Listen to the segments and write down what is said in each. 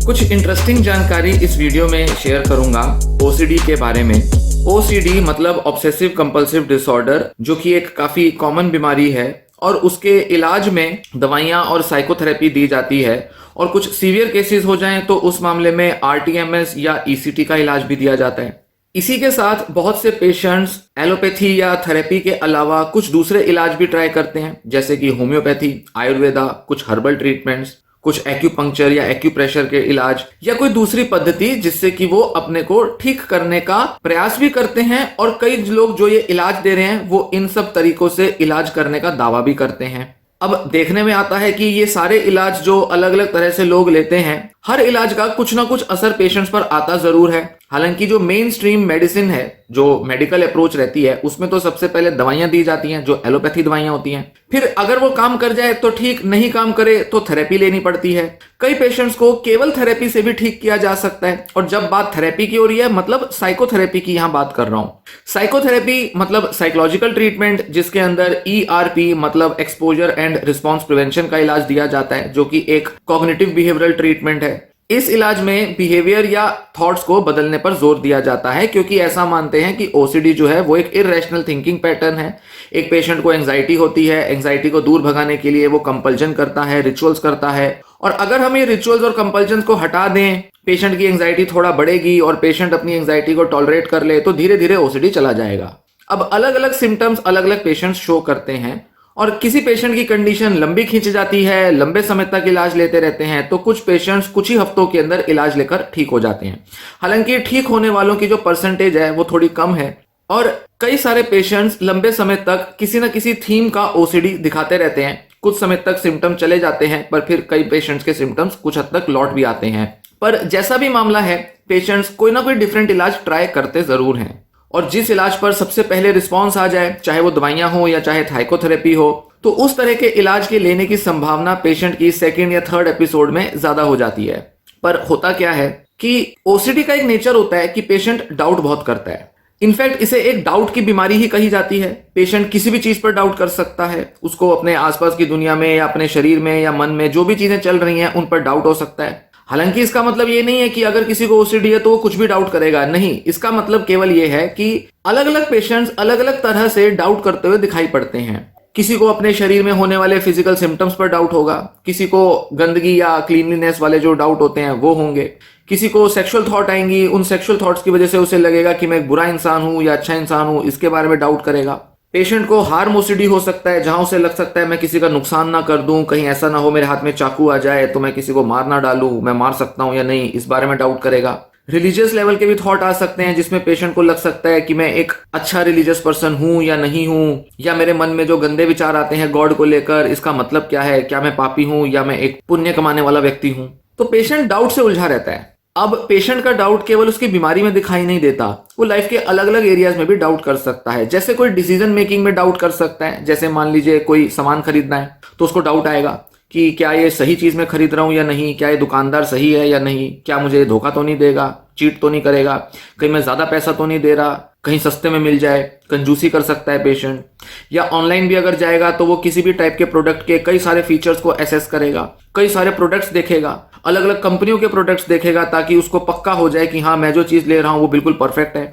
कुछ इंटरेस्टिंग जानकारी इस वीडियो में शेयर करूंगा ओसीडी के बारे में। ओसीडी मतलब ऑब्सेसिव कंपल्सिव डिसऑर्डर, जो कि एक काफी कॉमन बीमारी है और उसके इलाज में दवाइयां और साइकोथेरेपी दी जाती है और कुछ सीवियर केसेस हो जाएं तो उस मामले में आरटीएमएस या ईसीटी का इलाज भी दिया जाता है। इसी के साथ बहुत से पेशेंट्स एलोपैथी या थेरेपी के अलावा कुछ दूसरे इलाज भी ट्राई करते हैं, जैसे कि होम्योपैथी, आयुर्वेदा, कुछ हर्बल ट्रीटमेंट्स, कुछ एक्यूपंक्चर या एक्यूप्रेशर के इलाज या कोई दूसरी पद्धति जिससे कि वो अपने को ठीक करने का प्रयास भी करते हैं। और कई लोग जो ये इलाज दे रहे हैं वो इन सब तरीकों से इलाज करने का दावा भी करते हैं। अब देखने में आता है कि ये सारे इलाज जो अलग अलग तरह से लोग लेते हैं, हर इलाज का कुछ ना कुछ असर पेशेंट्स पर आता जरूर है। हालांकि जो मेन स्ट्रीम मेडिसिन है, जो मेडिकल अप्रोच रहती है, उसमें तो सबसे पहले दवाइयां दी जाती हैं जो एलोपैथी दवाइयां होती हैं। फिर अगर वो काम कर जाए तो ठीक, नहीं काम करे तो थेरेपी लेनी पड़ती है। कई पेशेंट्स को केवल थेरेपी से भी ठीक किया जा सकता है। और जब बात थेरेपी की हो रही है, मतलब साइकोथेरेपी की यहां बात कर रहा हूं। साइकोथेरेपी मतलब साइकोलॉजिकल ट्रीटमेंट, जिसके अंदर ईआरपी मतलब एक्सपोजर एंड रिस्पॉन्स प्रिवेंशन का इलाज दिया जाता है, जो कि एक कॉग्निटिव बिहेवियरल ट्रीटमेंट है। इस इलाज में बिहेवियर या थॉट्स को बदलने पर जोर दिया जाता है, क्योंकि ऐसा मानते हैं कि ओसीडी जो है वो एक इरेशनल थिंकिंग पैटर्न है। एक पेशेंट को एंजाइटी होती है, एंजाइटी को दूर भगाने के लिए वो कंपल्जन करता है, रिचुअल्स करता है। और अगर हम ये रिचुअल्स और कंपल्जन को हटा दें, पेशेंट की एंजाइटी थोड़ा बढ़ेगी और पेशेंट अपनी एंजाइटी को टॉलरेट कर ले तो धीरे धीरे ओसीडी चला जाएगा। अब अलग अलग सिम्टम्स अलग अलग पेशेंट्स शो करते हैं और किसी पेशेंट की कंडीशन लंबी खींच जाती है, लंबे समय तक इलाज लेते रहते हैं, तो कुछ पेशेंट्स कुछ ही हफ्तों के अंदर इलाज लेकर ठीक हो जाते हैं। हालांकि ठीक होने वालों की जो परसेंटेज है वो थोड़ी कम है और कई सारे पेशेंट्स लंबे समय तक किसी न किसी थीम का ओसीडी दिखाते रहते हैं। कुछ समय तक सिम्टम चले जाते हैं, पर फिर कई पेशेंट्स के सिम्टम्स कुछ हद तक लौट भी आते हैं। पर जैसा भी मामला है, पेशेंट्स कोई ना कोई डिफरेंट इलाज ट्राई करते जरूर हैं। और जिस इलाज पर सबसे पहले रिस्पॉन्स आ जाए, चाहे वो दवाइयां हो या चाहे साइकोथेरेपी हो, तो उस तरह के इलाज के लेने की संभावना पेशेंट की सेकंड या थर्ड एपिसोड में ज्यादा हो जाती है। पर होता क्या है कि ओसीडी का एक नेचर होता है कि पेशेंट डाउट बहुत करता है। इनफैक्ट इसे एक डाउट की बीमारी ही कही जाती है। पेशेंट किसी भी चीज पर डाउट कर सकता है, उसको अपने आसपास की दुनिया में या अपने शरीर में या मन में जो भी चीजें चल रही हैं उन पर डाउट हो सकता है। हालांकि इसका मतलब ये नहीं है कि अगर किसी को ओसीडी है तो वो कुछ भी डाउट करेगा, नहीं। इसका मतलब केवल ये है कि अलग अलग पेशेंट्स अलग अलग तरह से डाउट करते हुए दिखाई पड़ते हैं। किसी को अपने शरीर में होने वाले फिजिकल सिम्टम्स पर डाउट होगा, किसी को गंदगी या क्लीनलीनेस वाले जो डाउट होते हैं वो होंगे, किसी को सेक्सुअल थॉट आएंगी, उन सेक्सुअल थॉट्स की वजह से उसे लगेगा कि मैं एक बुरा इंसान हूं या अच्छा इंसान हूं, इसके बारे में डाउट करेगा। पेशेंट को हार्म ओसीडी हो सकता है, जहां उसे लग सकता है मैं किसी का नुकसान ना कर दूं, कहीं ऐसा ना हो मेरे हाथ में चाकू आ जाए तो मैं किसी को मार ना डालूं, मैं मार सकता हूं या नहीं, इस बारे में डाउट करेगा। रिलीजियस लेवल के भी थॉट आ सकते हैं, जिसमें पेशेंट को लग सकता है कि मैं एक अच्छा रिलीजियस पर्सन हूं या नहीं हूं, या मेरे मन में जो गंदे विचार आते हैं गॉड को लेकर, इसका मतलब क्या है, क्या मैं पापी हूं या मैं एक पुण्य कमाने वाला व्यक्ति हूं। तो पेशेंट डाउट से उलझा रहता है। अब पेशेंट का डाउट केवल उसकी बीमारी में दिखाई नहीं देता, वो लाइफ के अलग अलग एरियाज में भी डाउट कर सकता है। जैसे कोई डिसीजन मेकिंग में डाउट कर सकता है, जैसे मान लीजिए कोई सामान खरीदना है तो उसको डाउट आएगा कि क्या ये सही चीज में खरीद रहा हूं या नहीं, क्या ये दुकानदार सही है या नहीं, क्या मुझे धोखा तो नहीं देगा, चीट तो नहीं करेगा, कहीं मैं ज्यादा पैसा तो नहीं दे रहा, कहीं सस्ते में मिल जाए, कंजूसी कर सकता है पेशेंट। या ऑनलाइन भी अगर जाएगा तो वो किसी भी टाइप के प्रोडक्ट के कई सारे फीचर्स को एसेस करेगा, कई सारे प्रोडक्ट्स देखेगा, अलग अलग कंपनियों के प्रोडक्ट्स देखेगा, ताकि उसको पक्का हो जाए कि हाँ मैं जो चीज ले रहा हूं वो बिल्कुल परफेक्ट है।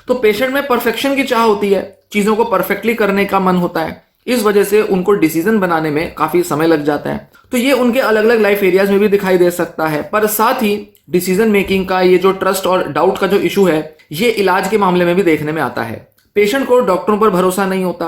तो पेशेंट में परफेक्शन की चाह होती है, चीजों को परफेक्टली करने का मन होता है, इस वजह से उनको डिसीजन बनाने में काफी समय लग जाता है। तो ये उनके अलग अलग लाइफ एरियाज में भी दिखाई दे सकता है। पर साथ ही डिसीजन मेकिंग का ये जो ट्रस्ट और डाउट का जो इशू है, ये इलाज के मामले में भी देखने में आता है। पेशेंट को डॉक्टरों पर भरोसा नहीं होता,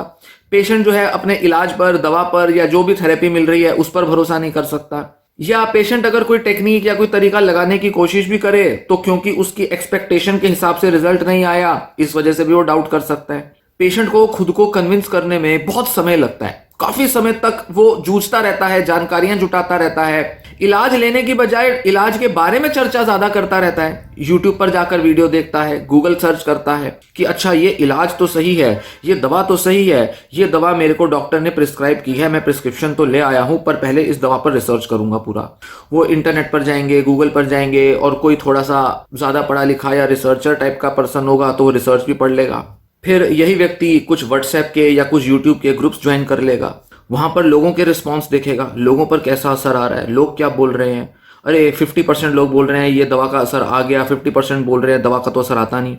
पेशेंट जो है अपने इलाज पर, दवा पर या जो भी थेरेपी मिल रही है उस पर भरोसा नहीं कर सकता। या पेशेंट अगर कोई टेक्निक या कोई तरीका लगाने की कोशिश भी करे तो क्योंकि उसकी एक्सपेक्टेशन के हिसाब से रिजल्ट नहीं आया, इस वजह से भी वो डाउट कर सकता है। पेशेंट को खुद को कन्विंस करने में बहुत समय लगता है, काफी समय तक वो जूझता रहता है, जानकारियां जुटाता रहता है, इलाज लेने की बजाय इलाज के बारे में चर्चा ज्यादा करता रहता है। यूट्यूब पर जाकर वीडियो देखता है, गूगल सर्च करता है कि अच्छा ये इलाज तो सही है, ये दवा तो सही है, ये दवा मेरे को डॉक्टर ने प्रिस्क्राइब की है, मैं प्रिस्क्रिप्शन तो ले आया हूं पर पहले इस दवा पर रिसर्च करूंगा पूरा। वो इंटरनेट पर जाएंगे, गूगल पर जाएंगे और कोई थोड़ा सा ज्यादा पढ़ा लिखा या रिसर्चर टाइप का पर्सन होगा तो वो रिसर्च भी पढ़ लेगा। फिर यही व्यक्ति कुछ व्हाट्सएप के या कुछ यूट्यूब के ग्रुप्स ज्वाइन कर लेगा, वहां पर लोगों के रिस्पॉन्स देखेगा, लोगों पर कैसा असर आ रहा है, लोग क्या बोल रहे हैं, अरे 50% लोग बोल रहे हैं ये दवा का असर आ गया, 50% बोल रहे हैं दवा का तो असर आता नहीं,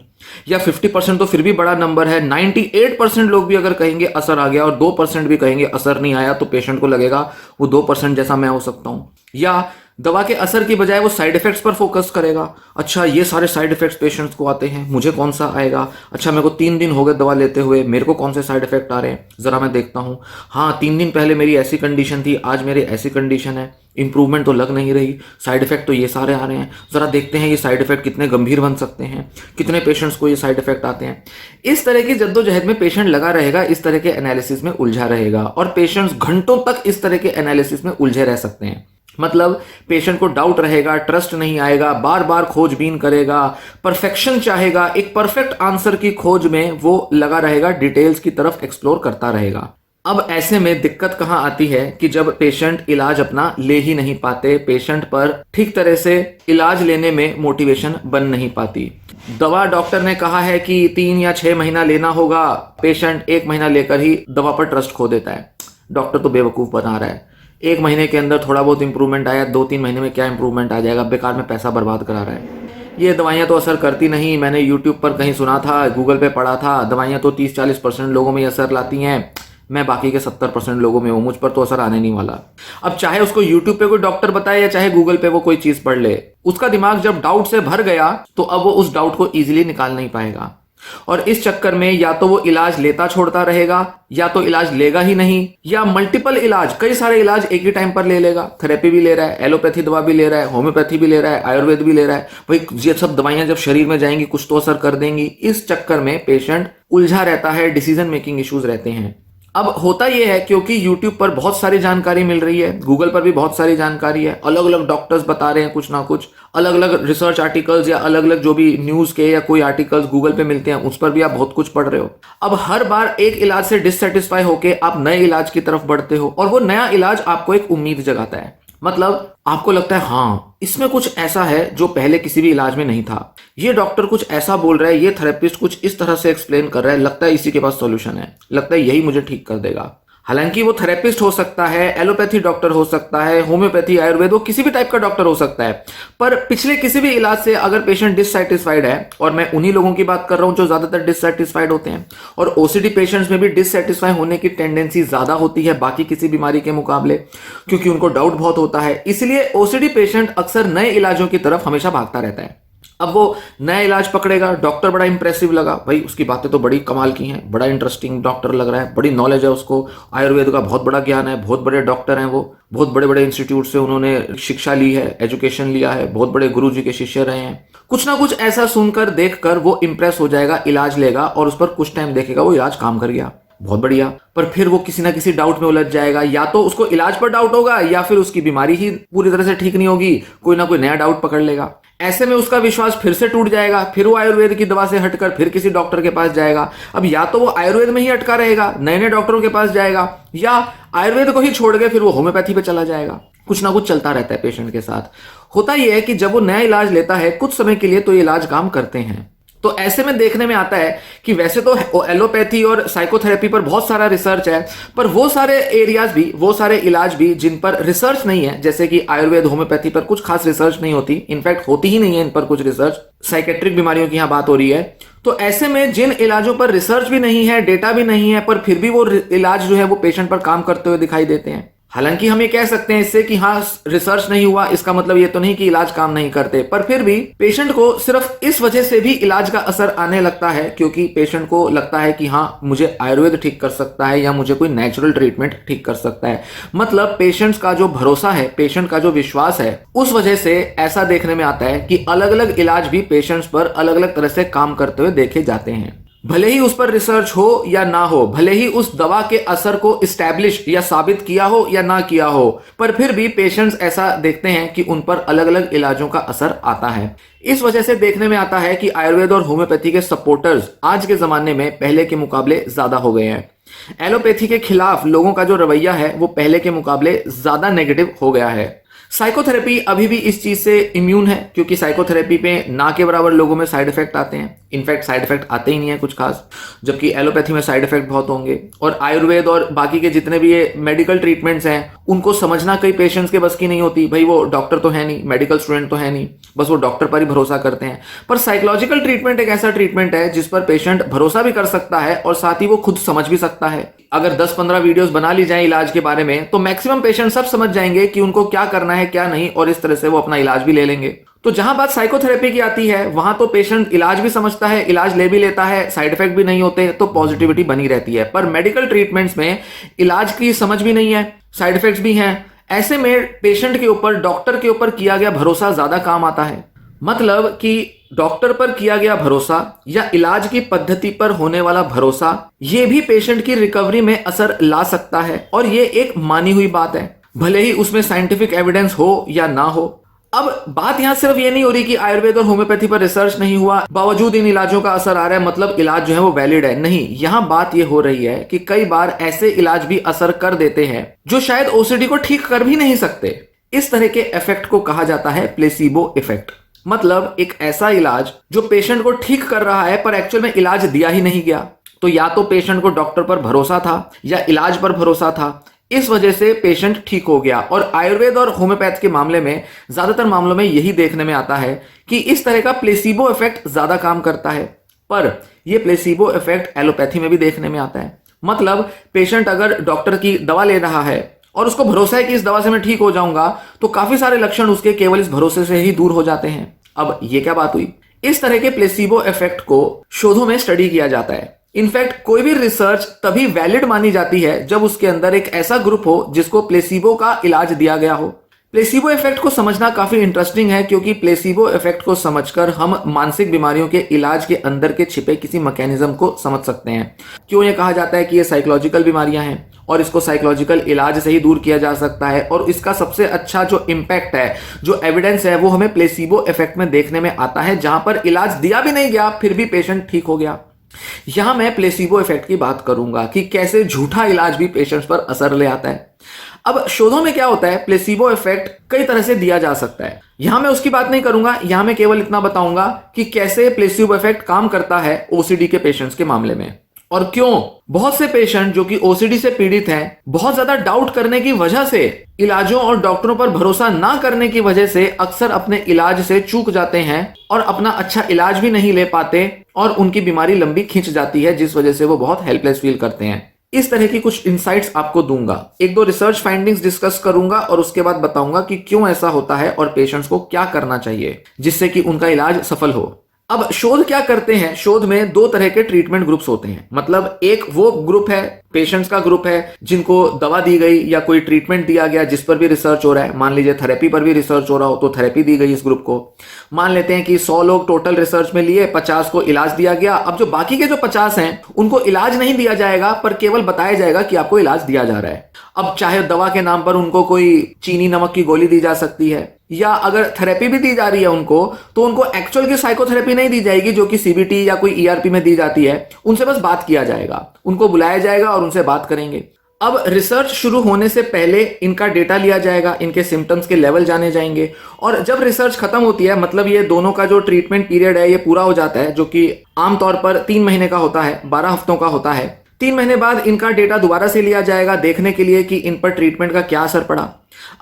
या 50% तो फिर भी बड़ा नंबर है, 98% लोग भी अगर कहेंगे असर आ गया और 2% भी कहेंगे असर नहीं आया, तो पेशेंट को लगेगा वो 2% जैसा मैं हो सकता हूं। या दवा के असर की बजाय वो साइड इफेक्ट्स पर फोकस करेगा। अच्छा ये सारे साइड इफेक्ट्स पेशेंट्स को आते हैं, मुझे कौन सा आएगा? अच्छा मेरे को 3 दिन हो गए दवा लेते हुए, मेरे को कौन से साइड इफेक्ट आ रहे हैं, जरा मैं देखता हूँ। हाँ 3 दिन पहले मेरी ऐसी कंडीशन थी, आज मेरी ऐसी कंडीशन है, इंप्रूवमेंट तो लग नहीं रही, साइड इफेक्ट तो ये सारे आ रहे हैं, जरा देखते हैं ये साइड इफेक्ट कितने गंभीर बन सकते हैं, कितने पेशेंट्स को ये साइड इफेक्ट आते हैं। इस तरह की जद्दोजहद में पेशेंट लगा रहेगा, इस तरह के एनालिसिस में उलझा रहेगा, और पेशेंट्स घंटों तक इस तरह के एनालिसिस में उलझे रह सकते हैं। मतलब पेशेंट को डाउट रहेगा, ट्रस्ट नहीं आएगा, बार बार खोजबीन करेगा, परफेक्शन चाहेगा, एक परफेक्ट आंसर की खोज में वो लगा रहेगा, डिटेल्स की तरफ एक्सप्लोर करता रहेगा। अब ऐसे में दिक्कत कहां आती है कि जब पेशेंट इलाज अपना ले ही नहीं पाते, पेशेंट पर ठीक तरह से इलाज लेने में मोटिवेशन बन नहीं पाती। दवा डॉक्टर ने कहा है कि 3 या 6 महीना लेना होगा, पेशेंट 1 महीना लेकर ही दवा पर ट्रस्ट खो देता है। डॉक्टर तो बेवकूफ बना रहा है, 1 महीने के अंदर थोड़ा बहुत इंप्रूवमेंट आया, 2-3 महीने में क्या इंप्रूवमेंट आ जाएगा, बेकार में पैसा बर्बाद करा रहा है। ये दवाइयाँ तो असर करती नहीं, मैंने यूट्यूब पर कहीं सुना था, गूगल पे पढ़ा था, दवाइयाँ तो 30-40% लोगों में असर लाती हैं, मैं बाकी के 70% लोगों में हूँ, मुझ पर तो असर आने नहीं वाला। अब चाहे उसको यूट्यूब पे कोई डॉक्टर बताए या चाहे गूगल पे वो कोई चीज पढ़ ले, उसका दिमाग जब डाउट से भर गया तो अब वो उस डाउट को इजीली निकाल नहीं पाएगा, और इस चक्कर में या तो वो इलाज लेता छोड़ता रहेगा, या तो इलाज लेगा ही नहीं, या मल्टीपल इलाज, कई सारे इलाज एक ही टाइम पर ले लेगा। थेरेपी भी ले रहा है, एलोपैथी दवा भी ले रहा है, होम्योपैथी भी ले रहा है, आयुर्वेद भी ले रहा है, भाई ये सब दवाइयां जब शरीर में जाएंगी कुछ तो असर कर देंगी। इस चक्कर में पेशेंट उलझा रहता है, डिसीजन मेकिंग इश्यूज रहते हैं। अब होता यह है क्योंकि YouTube पर बहुत सारी जानकारी मिल रही है, गूगल पर भी बहुत सारी जानकारी है, अलग अलग डॉक्टर्स बता रहे हैं कुछ ना कुछ, अलग अलग रिसर्च आर्टिकल्स या अलग अलग जो भी न्यूज के या कोई आर्टिकल्स गूगल पे मिलते हैं उस पर भी आप बहुत कुछ पढ़ रहे हो। अब हर बार एक इलाज से डिससेटिस्फाई होके आप नए इलाज की तरफ बढ़ते हो, और वो नया इलाज आपको एक उम्मीद जगाता है। मतलब आपको लगता है हाँ इसमें कुछ ऐसा है जो पहले किसी भी इलाज में नहीं था, ये डॉक्टर कुछ ऐसा बोल रहा है, ये थेरेपिस्ट कुछ इस तरह से एक्सप्लेन कर रहा है, लगता है इसी के पास सॉल्यूशन है, लगता है यही मुझे ठीक कर देगा। हालांकि वो थेरेपिस्ट हो सकता है, एलोपैथी डॉक्टर हो सकता है, होम्योपैथी, आयुर्वेद, वो किसी भी टाइप का डॉक्टर हो सकता है, पर पिछले किसी भी इलाज से अगर पेशेंट डिससेटिस्फाइड है, और मैं उन्हीं लोगों की बात कर रहा हूं जो ज्यादातर डिससेटिस्फाइड होते हैं, और ओसीडी पेशेंट्स में भी डिससेटिस्फाई होने की टेंडेंसी ज्यादा होती है बाकी किसी बीमारी के मुकाबले, क्योंकि उनको डाउट बहुत होता है, इसलिए ओसीडी पेशेंट अक्सर नए इलाजों की तरफ हमेशा भागता रहता है। अब वो नया इलाज पकड़ेगा, डॉक्टर बड़ा इंप्रेसिव लगा, भाई उसकी बातें तो बड़ी कमाल की हैं, बड़ा इंटरेस्टिंग डॉक्टर लग रहा है, बड़ी नॉलेज है उसको, आयुर्वेद का बहुत बड़ा ज्ञान है, बहुत बड़े डॉक्टर हैं वो, बहुत बड़े बड़े इंस्टीट्यूट से उन्होंने शिक्षा ली है, एजुकेशन लिया है, बहुत बड़े गुरु जी के शिष्य रहे हैं। कुछ ना कुछ ऐसा सुनकर देखकर वो इंप्रेस हो जाएगा, इलाज लेगा, और उस पर कुछ टाइम देखेगा वो इलाज काम कर गया, बहुत बढ़िया, पर फिर वो किसी ना किसी डाउट में उलझ जाएगा, या तो उसको इलाज पर डाउट होगा या फिर उसकी बीमारी ही पूरी तरह से ठीक नहीं होगी, कोई ना कोई नया डाउट पकड़ लेगा। ऐसे में उसका विश्वास फिर से टूट जाएगा, फिर वो आयुर्वेद की दवा से हटकर फिर किसी डॉक्टर के पास जाएगा। अब या तो वो आयुर्वेद में ही अटका रहेगा, नए नए डॉक्टरों के पास जाएगा, या आयुर्वेद को ही छोड़ के फिर वो होम्योपैथी पे चला जाएगा। कुछ ना कुछ चलता रहता है पेशेंट के साथ। होता यह है कि जब वो नया इलाज लेता है कुछ समय के लिए तो ये इलाज काम करते हैं, तो ऐसे में देखने में आता है कि वैसे तो एलोपैथी और साइकोथेरेपी पर बहुत सारा रिसर्च है, पर वो सारे एरियाज भी, वो सारे इलाज भी जिन पर रिसर्च नहीं है, जैसे कि आयुर्वेद, होम्योपैथी पर कुछ खास रिसर्च नहीं होती, इनफैक्ट होती ही नहीं है इन पर कुछ रिसर्च, साइकेट्रिक बीमारियों की यहां बात हो रही है, तो ऐसे में जिन इलाजों पर रिसर्च भी नहीं है, डेटा भी नहीं है, पर फिर भी वो इलाज जो है वो पेशेंट पर काम करते हुए दिखाई देते हैं। हालांकि हम ये कह सकते हैं इससे कि हाँ रिसर्च नहीं हुआ, इसका मतलब ये तो नहीं कि इलाज काम नहीं करते, पर फिर भी पेशेंट को सिर्फ इस वजह से भी इलाज का असर आने लगता है क्योंकि पेशेंट को लगता है कि हाँ मुझे आयुर्वेद ठीक कर सकता है या मुझे कोई नेचुरल ट्रीटमेंट ठीक कर सकता है। मतलब पेशेंट्स का जो भरोसा है, पेशेंट का जो विश्वास है, उस वजह से ऐसा देखने में आता है कि अलग अलग इलाज भी पेशेंट्स पर अलग अलग तरह से काम करते हुए देखे जाते हैं। भले ही उस पर रिसर्च हो या ना हो, भले ही उस दवा के असर को इस्टेब्लिश या साबित किया हो या ना किया हो, पर फिर भी पेशेंट्स ऐसा देखते हैं कि उन पर अलग अलग इलाजों का असर आता है। इस वजह से देखने में आता है कि आयुर्वेद और होम्योपैथी के सपोर्टर्स आज के जमाने में पहले के मुकाबले ज्यादा हो गए हैं। एलोपैथी के खिलाफ लोगों का जो रवैया है वो पहले के मुकाबले ज्यादा नेगेटिव हो गया है। साइकोथेरेपी अभी भी इस चीज से इम्यून है क्योंकि साइकोथेरेपी पे ना के बराबर लोगों में साइड इफेक्ट आते हैं। इनफैक्ट साइड इफेक्ट आते ही नहीं है कुछ खास, जबकि एलोपैथी में साइड इफेक्ट बहुत होंगे। और आयुर्वेद और बाकी के जितने भी ये मेडिकल ट्रीटमेंट्स हैं उनको समझना कई पेशेंट्स के बस की नहीं होती। भाई वो डॉक्टर तो है नहीं, मेडिकल स्टूडेंट तो है नहीं, बस वो डॉक्टर पर ही भरोसा करते हैं। पर साइकोलॉजिकल ट्रीटमेंट एक ऐसा ट्रीटमेंट है जिस पर पेशेंट भरोसा भी कर सकता है और साथ ही वो खुद समझ भी सकता है। अगर 10-15 वीडियोस बना ली जाए इलाज के बारे में तो मैक्सिमम पेशेंट सब समझ जाएंगे कि उनको क्या करना है क्या नहीं, और इस तरह से वो अपना इलाज भी ले लेंगे। तो जहां बात साइकोथेरेपी की आती है वहां तो पेशेंट इलाज भी समझता है, इलाज ले भी लेता है, साइड इफेक्ट भी नहीं होते, तो पॉजिटिविटी बनी रहती है। पर मेडिकल ट्रीटमेंट्स में इलाज की समझ भी नहीं है, साइड इफेक्ट्स भी हैं, ऐसे में पेशेंट के ऊपर, डॉक्टर के ऊपर किया गया भरोसा ज्यादा काम आता है। मतलब कि डॉक्टर पर किया गया भरोसा या इलाज की पद्धति पर होने वाला भरोसा ये भी पेशेंट की रिकवरी में असर ला सकता है, और ये एक मानी हुई बात है, भले ही उसमें साइंटिफिक एविडेंस हो या ना हो। अब बात यहां सिर्फ ये नहीं हो रही कि आयुर्वेद और होम्योपैथी पर रिसर्च नहीं हुआ, बावजूद इन इलाजों का असर आ रहा है, मतलब इलाज जो है वो वैलिड है। नहीं, यहां बात ये हो रही है कि कई बार ऐसे इलाज भी असर कर देते हैं जो शायद ओसीडी को ठीक कर भी नहीं सकते। इस तरह के इफेक्ट को कहा जाता है प्लेसिबो इफेक्ट। मतलब एक ऐसा इलाज जो पेशेंट को ठीक कर रहा है पर एक्चुअल में इलाज दिया ही नहीं गया। तो या तो पेशेंट को डॉक्टर पर भरोसा था या इलाज पर भरोसा था, इस वजह से पेशेंट ठीक हो गया। और आयुर्वेद और होम्योपैथ के मामले में ज्यादातर मामलों में यही देखने में आता है कि इस तरह का प्लेसिबो इफेक्ट ज्यादा काम करता है। पर यह प्लेसिबो इफेक्ट एलोपैथी में भी देखने में आता है। मतलब पेशेंट अगर डॉक्टर की दवा ले रहा है और उसको भरोसा है कि इस दवा से मैं ठीक हो जाऊंगा, तो काफी सारे लक्षण उसके केवल इस भरोसे से ही दूर हो जाते हैं। अब ये क्या बात हुई? इस तरह के प्लेसिबो इफेक्ट को शोधों में स्टडी किया जाता है। इनफैक्ट कोई भी रिसर्च तभी वैलिड मानी जाती है जब उसके अंदर एक ऐसा ग्रुप हो जिसको प्लेसिबो का इलाज दिया गया हो। प्लेसिबो इफेक्ट को समझना काफी इंटरेस्टिंग है, क्योंकि प्लेसिबो इफेक्ट को समझकर हम मानसिक बीमारियों के इलाज के अंदर के छिपे किसी मैकेनिज्म को समझ सकते हैं। क्यों ये कहा जाता है कि ये साइकोलॉजिकल बीमारियां हैं और इसको साइकोलॉजिकल इलाज से ही दूर किया जा सकता है, और इसका सबसे अच्छा जो इम्पैक्ट है, जो एविडेंस है, वो हमें प्लेसिबो इफेक्ट में देखने में आता है, जहां पर इलाज दिया भी नहीं गया फिर भी पेशेंट ठीक हो गया। यहां मैं प्लेसिबो इफेक्ट की बात करूंगा कि कैसे झूठा इलाज भी पेशेंट्स पर असर ले आता है। अब शोधों में क्या होता है, प्लेसिबो इफेक्ट कई तरह से दिया जा सकता है। यहां मैं उसकी बात नहीं करूंगा, यहां मैं केवल इतना बताऊंगा कि कैसे प्लेसिबो इफेक्ट काम करता है ओसीडी के पेशेंट्स के मामले में, और क्यों बहुत से पेशेंट जो कि ओसीडी से पीड़ित हैं, बहुत ज्यादा डाउट करने की वजह से, इलाजों और डॉक्टरों पर भरोसा ना करने की वजह से अक्सर अपने इलाज से चूक जाते हैं और अपना अच्छा इलाज भी नहीं ले पाते, और उनकी बीमारी लंबी खिंच जाती है, जिस वजह से वो बहुत हेल्पलेस फील करते हैं। इस तरह की कुछ इंसाइट्स आपको दूंगा, 1-2 रिसर्च फाइंडिंग्स डिस्कस करूंगा, और उसके बाद बताऊंगा कि क्यों ऐसा होता है और पेशेंट्स को क्या करना चाहिए जिससे कि उनका इलाज सफल हो। अब शोध क्या करते हैं? शोध में 2 तरह के ट्रीटमेंट ग्रुप्स होते हैं। मतलब एक वो ग्रुप है, पेशेंट्स का ग्रुप है, जिनको दवा दी गई या कोई ट्रीटमेंट दिया गया जिस पर भी रिसर्च हो रहा है। मान लीजिए थेरेपी पर भी रिसर्च हो रहा हो तो थेरेपी दी गई इस ग्रुप को। मान लेते हैं कि 100 लोग टोटल रिसर्च में लिए, 50 को इलाज दिया गया। अब जो बाकी के जो 50 हैं उनको इलाज नहीं दिया जाएगा, पर केवल बताया जाएगा कि आपको इलाज दिया जा रहा है। अब चाहे दवा के नाम पर उनको कोई चीनी नमक की गोली दी जा सकती है, या अगर थेरेपी भी दी जा रही है उनको, तो उनको एक्चुअल की साइकोथेरेपी नहीं दी जाएगी जो कि सीबीटी या कोई ईआरपी में दी जाती है। उनसे बस बात किया जाएगा, उनको बुलाया जाएगा और उनसे बात करेंगे। अब रिसर्च शुरू होने से पहले इनका डेटा लिया जाएगा, इनके सिम्टम्स के लेवल जाने जाएंगे, और जब रिसर्च खत्म होती है, मतलब ये दोनों का जो ट्रीटमेंट पीरियड है ये पूरा हो जाता है, जो कि आमतौर पर 3 महीने का होता है, 12 हफ्तों का होता है। 3 महीने बाद इनका डेटा दोबारा से लिया जाएगा देखने के लिए कि इन पर ट्रीटमेंट का क्या असर पड़ा।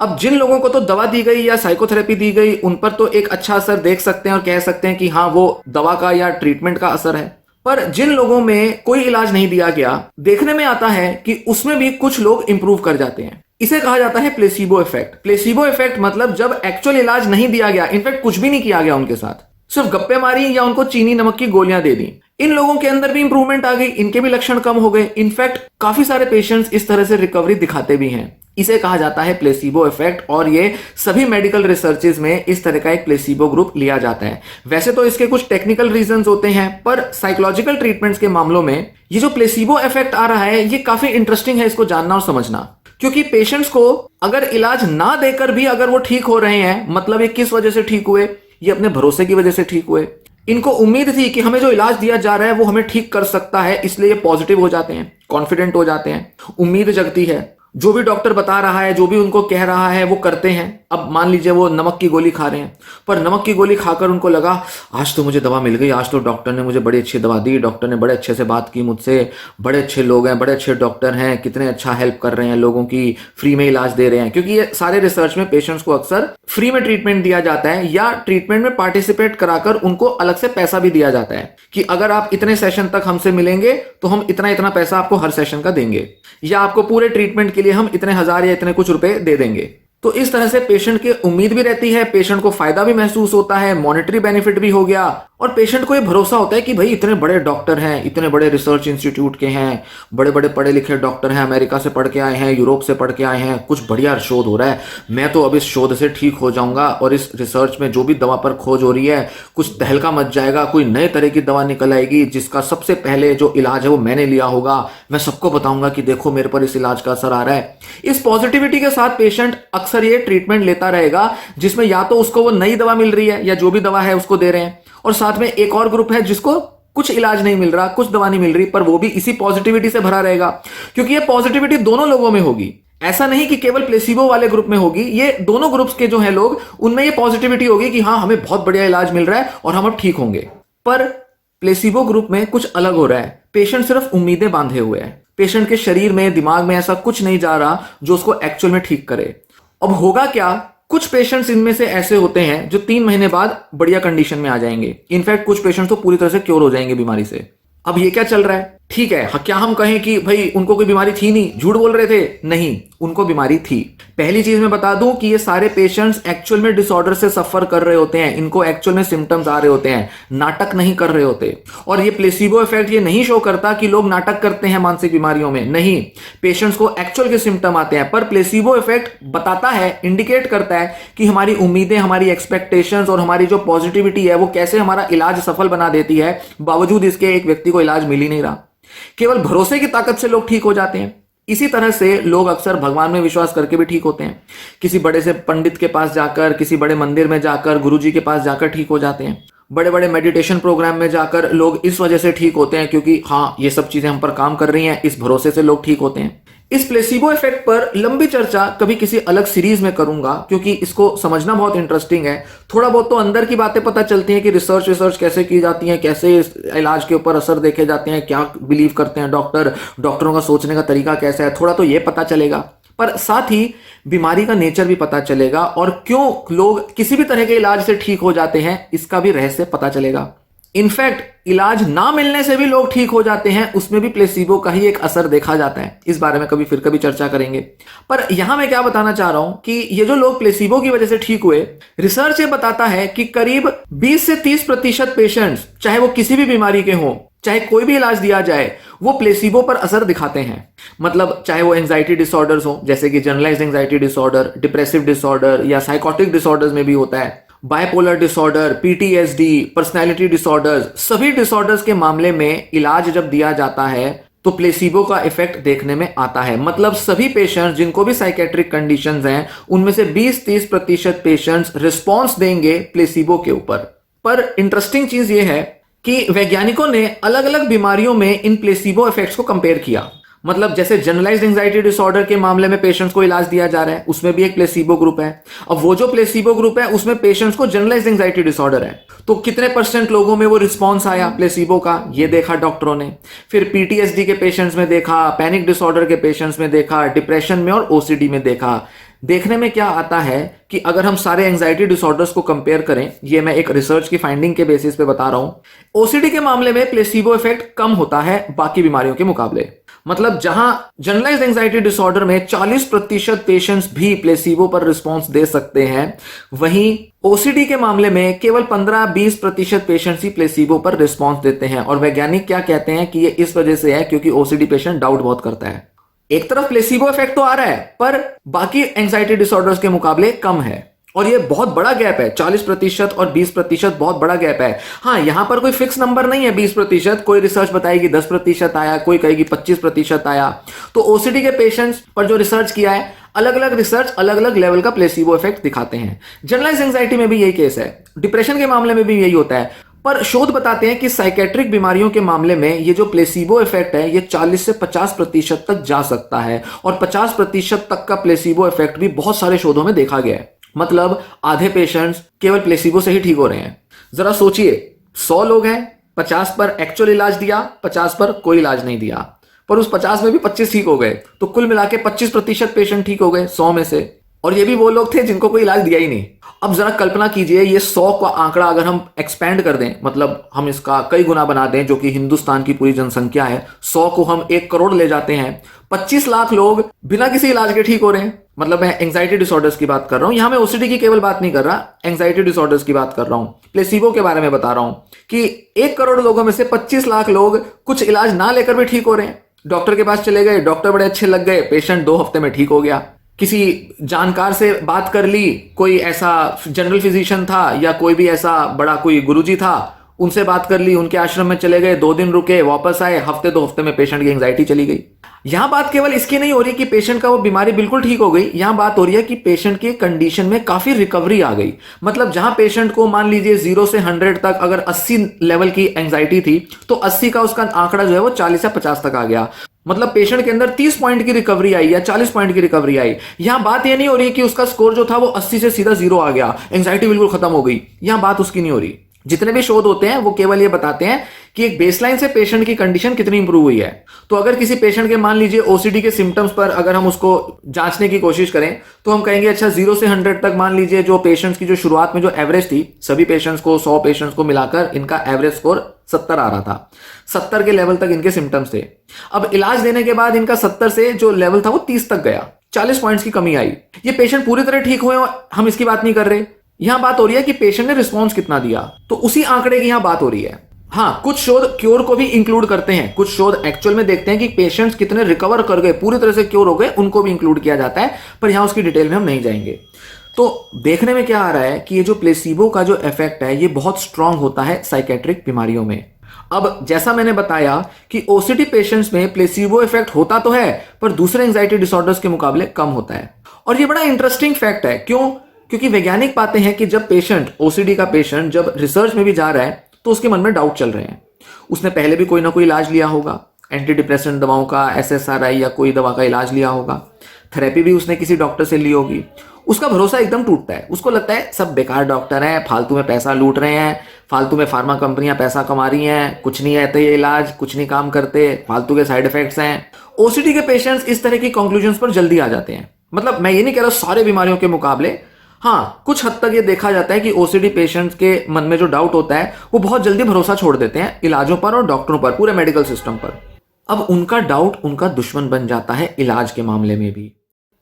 अब जिन लोगों को तो दवा दी गई या साइकोथेरेपी दी गई, उन पर तो एक अच्छा असर देख सकते हैं और कह सकते हैं कि हाँ वो दवा का या ट्रीटमेंट का असर है। पर जिन लोगों में कोई इलाज नहीं दिया गया, देखने में आता है कि उसमें भी कुछ लोग इंप्रूव कर जाते हैं। इसे कहा जाता है प्लेसिबो इफेक्ट। प्लेसिबो इफेक्ट मतलब जब एक्चुअल इलाज नहीं दिया गया, इनफैक्ट कुछ भी नहीं किया गया उनके साथ, सिर्फ गप्पे मारी या उनको चीनी नमक की गोलियां दे दी, इन लोगों के अंदर भी इंप्रूवमेंट आ गई, इनके भी लक्षण कम हो गए। इनफैक्ट काफी सारे पेशेंट्स इस तरह से रिकवरी दिखाते भी हैं। इसे कहा जाता है प्लेसिबो इफेक्ट, और ये सभी मेडिकल रिसर्चेज में इस तरह का एक प्लेसिबो ग्रुप लिया जाता है। वैसे तो इसके कुछ टेक्निकल रीजंस होते हैं, पर साइकोलॉजिकल ट्रीटमेंट्स के मामलों में ये जो प्लेसिबो इफेक्ट आ रहा है ये काफी इंटरेस्टिंग है इसको जानना और समझना। क्योंकि पेशेंट्स को अगर इलाज ना देकर भी अगर वो ठीक हो रहे हैं, मतलब ये किस वजह से ठीक हुए? ये अपने भरोसे की वजह से ठीक हुए। इनको उम्मीद थी कि हमें जो इलाज दिया जा रहा है वो हमें ठीक कर सकता है, इसलिए ये पॉजिटिव हो जाते हैं, कॉन्फिडेंट हो जाते हैं, उम्मीद जगती है, जो भी डॉक्टर बता रहा है, जो भी उनको कह रहा है वो करते हैं। अब मान लीजिए वो नमक की गोली खा रहे हैं, पर नमक की गोली खाकर उनको लगा आज तो मुझे दवा मिल गई, आज तो डॉक्टर ने मुझे बड़ी अच्छी दवा दी, डॉक्टर ने बड़े अच्छे से बात की मुझसे, बड़े अच्छे लोग हैं, बड़े अच्छे डॉक्टर हैं, कितने अच्छा हेल्प कर रहे हैं लोगों की, फ्री में इलाज दे रहे हैं। क्योंकि ये सारे रिसर्च में पेशेंट्स को अक्सर फ्री में ट्रीटमेंट दिया जाता है या ट्रीटमेंट में पार्टिसिपेट कराकर उनको अलग से पैसा भी दिया जाता है कि अगर आप इतने सेशन तक हमसे मिलेंगे तो हम इतना इतना पैसा आपको हर सेशन का देंगे, या आपको पूरे ट्रीटमेंट के लिए हम इतने हजार या इतने कुछ रुपए दे देंगे। तो इस तरह से पेशेंट की उम्मीद भी रहती है, पेशेंट को फायदा भी महसूस होता है, मॉनेटरी बेनिफिट भी हो गया, और पेशेंट को ये भरोसा होता है कि भाई इतने बड़े डॉक्टर हैं, इतने बड़े रिसर्च इंस्टीट्यूट के हैं, बड़े बड़े पढ़े लिखे डॉक्टर हैं, अमेरिका से पढ़ के आए हैं, यूरोप से पढ़ के आए हैं, कुछ बढ़िया शोध हो रहा है, मैं तो अब इस शोध से ठीक हो जाऊंगा और इस रिसर्च में जो भी दवा पर खोज हो रही है कुछ तहलका मच जाएगा, कोई नए तरह की दवा निकल आएगी जिसका सबसे पहले जो इलाज है वो मैंने लिया होगा, मैं सबको बताऊंगा कि देखो मेरे पर इस इलाज का असर आ रहा है। इस पॉजिटिविटी के साथ पेशेंट अक्सर ये ट्रीटमेंट लेता रहेगा जिसमें या तो उसको वो नई दवा मिल रही है या जो भी दवा है उसको दे रहे हैं, और साथ में एक और ग्रुप है जिसको कुछ इलाज नहीं मिल रहा, कुछ दवा नहीं मिल रही, पर वो भी इसी पॉजिटिविटी से भरा रहेगा। क्योंकि ये पॉजिटिविटी दोनों लोगों में होगी, ऐसा नहीं कि केवल प्लेसिबो वाले ग्रुप में होगी, ये दोनों ग्रुप्स के जो है लोग उनमें ये पॉजिटिविटी होगी कि हाँ हमें बहुत बढ़िया इलाज मिल रहा है और हम अब ठीक होंगे। पर प्लेसिबो ग्रुप में कुछ अलग हो रहा है, पेशेंट सिर्फ उम्मीदें बांधे हुए है, पेशेंट के शरीर में दिमाग में ऐसा कुछ नहीं जा रहा जो उसको एक्चुअल में ठीक करे। अब होगा क्या, कुछ पेशेंट्स इनमें से ऐसे होते हैं जो 3 महीने बाद बढ़िया कंडीशन में आ जाएंगे, इनफैक्ट कुछ पेशेंट्स तो पूरी तरह से क्योर हो जाएंगे बीमारी से। अब ये क्या चल रहा है, ठीक है, क्या हम कहें कि भाई उनको कोई बीमारी थी नहीं, झूठ बोल रहे थे? नहीं, उनको बीमारी थी। पहली चीज मैं बता दूं कि ये सारे पेशेंट्स एक्चुअल में डिसऑर्डर से सफर कर रहे होते हैं, इनको एक्चुअल में सिम्टम्स आ रहे होते हैं, नाटक नहीं कर रहे होते। और ये प्लेसिबो इफेक्ट ये नहीं शो करता कि लोग नाटक करते हैं मानसिक बीमारियों में, नहीं, पेशेंट्स को एक्चुअल के सिम्टम आते हैं। पर प्लेसिबो इफेक्ट बताता है, इंडिकेट करता है कि हमारी उम्मीदें, हमारी एक्सपेक्टेशंस और हमारी जो पॉजिटिविटी है वो कैसे हमारा इलाज सफल बना देती है, बावजूद इसके एक व्यक्ति को इलाज मिल ही नहीं रहा। केवल भरोसे की ताकत से लोग ठीक हो जाते हैं। इसी तरह से लोग अक्सर भगवान में विश्वास करके भी ठीक होते हैं, किसी बड़े से पंडित के पास जाकर, किसी बड़े मंदिर में जाकर, गुरुजी के पास जाकर ठीक हो जाते हैं। बड़े बड़े मेडिटेशन प्रोग्राम में जाकर लोग इस वजह से ठीक होते हैं क्योंकि हाँ ये सब चीजें हम पर काम कर रही हैं, इस भरोसे से लोग ठीक होते हैं। इस प्लेसिबो इफेक्ट पर लंबी चर्चा कभी किसी अलग सीरीज में करूंगा क्योंकि इसको समझना बहुत इंटरेस्टिंग है। थोड़ा बहुत तो अंदर की बातें पता चलती हैं कि रिसर्च कैसे की जाती है, कैसे इस इलाज के ऊपर असर देखे जाते हैं, क्या बिलीव करते हैं डॉक्टरों का सोचने का तरीका कैसा है, थोड़ा तो ये पता चलेगा। पर साथ ही बीमारी का नेचर भी पता चलेगा और क्यों लोग किसी भी तरह के इलाज से ठीक हो जाते हैं इसका भी रहस्य पता चलेगा। इनफैक्ट इलाज ना मिलने से भी लोग ठीक हो जाते हैं, उसमें भी प्लेसिबो का ही एक असर देखा जाता है। इस बारे में कभी चर्चा करेंगे। पर यहां मैं क्या बताना चाह रहा हूं कि ये जो लोग प्लेसिबो की वजह से ठीक हुए, रिसर्च ये बताता है कि करीब 20 से 30% पेशेंट्स, चाहे वो किसी भी बीमारी के हों, चाहे कोई भी इलाज दिया जाए, वो प्लेसिबो पर असर दिखाते हैं। मतलब चाहे वो एंजाइटी डिसऑर्डर्स हो, जैसे कि generalized anxiety disorder, depressive disorder या साइकोटिक डिसऑर्डर्स में भी होता है, bipolar disorder, PTSD, personality disorders, सभी डिसऑर्डर्स के मामले में इलाज जब दिया जाता है तो प्लेसिबो का इफेक्ट देखने में आता है। मतलब सभी पेशेंट्स जिनको भी साइकेट्रिक कंडीशंस हैं उनमें से 20-30% पेशेंट्स रिस्पॉन्स देंगे प्लेसिबो के ऊपर। पर इंटरेस्टिंग चीज ये है कि वैज्ञानिकों ने अलग अलग बीमारियों में इन प्लेसिबो इफेक्ट्स को कंपेयर किया। मतलब जैसे जनरलाइज्ड एंजाइटी डिसऑर्डर के मामले में पेशेंट्स को इलाज दिया जा रहा है, उसमें भी एक प्लेसिबो ग्रुप है। अब वो जो प्लेसिबो ग्रुप है उसमें पेशेंट्स को जनरलाइज्ड एंजाइटी डिसऑर्डर है, तो कितने % लोगों में वो रिस्पॉन्स आया प्लेसिबो का, ये देखा डॉक्टरों ने। फिर पीटीएसडी के पेशेंट्स में देखा, पैनिक डिसऑर्डर के पेशेंट्स में देखा, डिप्रेशन में और ओसीडी में देखा। देखने में क्या आता है कि अगर हम सारे एंजाइटी डिसऑर्डर्स को कंपेयर करें, ये मैं एक रिसर्च की फाइंडिंग के बेसिस पे बता रहा हूं, ओसीडी के मामले में प्लेसिबो इफेक्ट कम होता है बाकी बीमारियों के मुकाबले। मतलब जहां जनरलाइज्ड एंजाइटी डिसऑर्डर में 40% पेशेंट्स भी प्लेसिबो पर रिस्पॉन्स दे सकते हैं, वहीं ओसीडी के मामले में केवल 15-20% पेशेंट्स ही प्लेसिबो पर रिस्पॉन्स देते हैं। और वैज्ञानिक क्या कहते हैं कि ये इस वजह से है क्योंकि ओसीडी पेशेंट डाउट बहुत करता है। एक तरफ प्लेसिबो इफेक्ट तो आ रहा है पर बाकी एंजाइटी डिसऑर्डर्स के मुकाबले कम है, और ये बहुत बड़ा गैप है। 40% और 20% बहुत बड़ा गैप है। हाँ, यहां पर कोई फिक्स नंबर नहीं है 20%, कोई रिसर्च बताएगी 10% आया, कोई कहेगी 25% आया। तो ओसीडी के पेशेंट्स पर जो रिसर्च किया है, अलग अलग रिसर्च अलग अलग लेवल का प्लेसिबो इफेक्ट दिखाते हैं। जनरलाइज्ड एंजाइटी में भी यही केस है, डिप्रेशन के मामले में भी यही होता है। पर शोध बताते हैं कि साइकेट्रिक बीमारियों के मामले में ये जो प्लेसिबो इफेक्ट है ये 40 से 50% तक जा सकता है, और 50% तक का प्लेसिबो इफेक्ट भी बहुत सारे शोधों में देखा गया है। मतलब आधे पेशेंट्स केवल प्लेसिबो से ही ठीक हो रहे हैं। जरा सोचिए, 100 लोग हैं, 50 पर एक्चुअल इलाज दिया, 50 पर कोई इलाज नहीं दिया, पर उस 50 में भी 25 ठीक हो गए, तो कुल मिला के 25% पेशेंट ठीक हो गए 100 में से। और ये भी वो लोग थे जिनको कोई इलाज दिया ही नहीं। अब जरा कल्पना कीजिए, ये 100 का आंकड़ा अगर हम एक्सपेंड कर दें, मतलब हम इसका कई गुना बना दें, जो कि हिंदुस्तान की पूरी जनसंख्या है, 100 को हम 1 करोड़ ले जाते हैं, 25 लाख लोग बिना किसी इलाज के ठीक हो रहे हैं। मतलब मैं एंजाइटी डिसऑर्डर्स की बात कर रहा हूं, यहां मैं ओसीडी की केवल बात नहीं कर रहा, एंजाइटी डिसऑर्डर्स की बात कर रहा हूं, प्लेसिबो के बारे में बता रहा हूं कि 1 करोड़ लोगों में से 25 लाख लोग कुछ इलाज ना लेकर भी ठीक हो रहे हैं। डॉक्टर के पास चले गए, डॉक्टर बड़े अच्छे लग गए, पेशेंट 2 हफ्ते में ठीक हो गया। किसी जानकार से बात कर ली, कोई ऐसा जनरल फिजिशियन था या कोई भी ऐसा बड़ा कोई गुरुजी था, उनसे बात कर ली, उनके आश्रम में चले गए, 2 दिन रुके, वापस आए, हफ्ते 2 हफ्ते में पेशेंट की एंजाइटी चली गई। यहां बात केवल इसकी नहीं हो रही कि पेशेंट का वो बीमारी बिल्कुल ठीक हो गई, यहां बात हो रही है कि पेशेंट की कंडीशन में काफी रिकवरी आ गई। मतलब जहां पेशेंट को मान लीजिए 0 से 100 तक अगर 80 लेवल की एंजाइटी थी, तो 80 का उसका आंकड़ा जो है वो 40 या 50 तक आ गया। मतलब पेशेंट के अंदर 30 पॉइंट की रिकवरी आई या 40 पॉइंट की रिकवरी आई। यहां बात यह नहीं हो रही कि उसका स्कोर जो था वो 80 से सीधा 0 आ गया, एंजाइटी बिल्कुल खत्म हो गई, यहां बात उसकी नहीं हो रही। जितने भी शोध होते हैं वो केवल ये बताते हैं कि एक बेसलाइन से पेशेंट की कंडीशन कितनी इंप्रूव हुई है। तो अगर किसी पेशेंट के मान लीजिए ओसीडी के सिम्टम्स पर अगर हम उसको जांचने की कोशिश करें, तो हम कहेंगे अच्छा 0 से 100 तक मान लीजिए जो पेशेंट्स की जो शुरुआत में जो एवरेज थी, सभी पेशेंट्स को 100 पेशेंट्स को मिलाकर इनका एवरेज स्कोर 70 आ रहा था, 70 के लेवल तक इनके सिम्टम्स थे। अब इलाज देने के बाद इनका 70 से जो लेवल था वो 30 तक गया, 40 पॉइंट्स की कमी आई। ये पेशेंट पूरी तरह ठीक हुए, हम इसकी बात नहीं कर रहे, यहां बात हो रही है कि पेशेंट ने रिस्पॉन्स कितना दिया, तो उसी आंकड़े की यहां बात हो रही है। हाँ, कुछ शोध क्योर को भी इंक्लूड करते हैं, कुछ शोध एक्चुअल में देखते हैं कि पेशेंट्स कितने रिकवर कर गए, पूरी तरह से क्योर हो गए, उनको भी इंक्लूड किया जाता है, पर यहां उसकी डिटेल में हम नहीं जाएंगे। तो देखने में क्या आ रहा है कि ये जो प्लेसिबो का जो इफेक्ट है ये बहुत स्ट्रांग होता है साइकेट्रिक बीमारियों में। अब जैसा मैंने बताया कि ओसीडी पेशेंट्स में प्लेसिबो इफेक्ट होता तो है, पर दूसरे एंजाइटी डिसऑर्डर्स के मुकाबले कम होता है। और ये बड़ा इंटरेस्टिंग फैक्ट है। क्यों? क्योंकि वैज्ञानिक पाते हैं कि जब पेशेंट, ओसीडी का पेशेंट जब रिसर्च में भी जा रहा है, तो उसके मन में डाउट चल रहे हैं। उसने पहले भी कोई ना कोई इलाज लिया होगा, एंटी डिप्रेसेंट दवाओं का, एसएसआरआई या कोई दवा का इलाज लिया होगा, थेरेपी भी उसने किसी डॉक्टर से ली होगी। उसका भरोसा एकदम टूटता है, उसको लगता है सब बेकार डॉक्टर हैं, फालतू में पैसा लूट रहे हैं, फालतू में फार्मा कंपनियां पैसा कमा रही हैं, कुछ नहीं आता ये इलाज, कुछ नहीं काम करते, फालतू के साइड इफेक्ट्स हैं। ओसीडी के पेशेंट्स इस तरह की कंक्लूजन्स पर जल्दी आ जाते हैं। मतलब मैं ये नहीं कह रहा सारे बीमारियों के मुकाबले, हाँ कुछ हद तक ये देखा जाता है कि ओसीडी पेशेंट्स के मन में जो डाउट होता है वो बहुत जल्दी भरोसा छोड़ देते हैं इलाजों पर और डॉक्टरों पर, पूरे मेडिकल सिस्टम पर। अब उनका डाउट उनका दुश्मन बन जाता है इलाज के मामले में भी।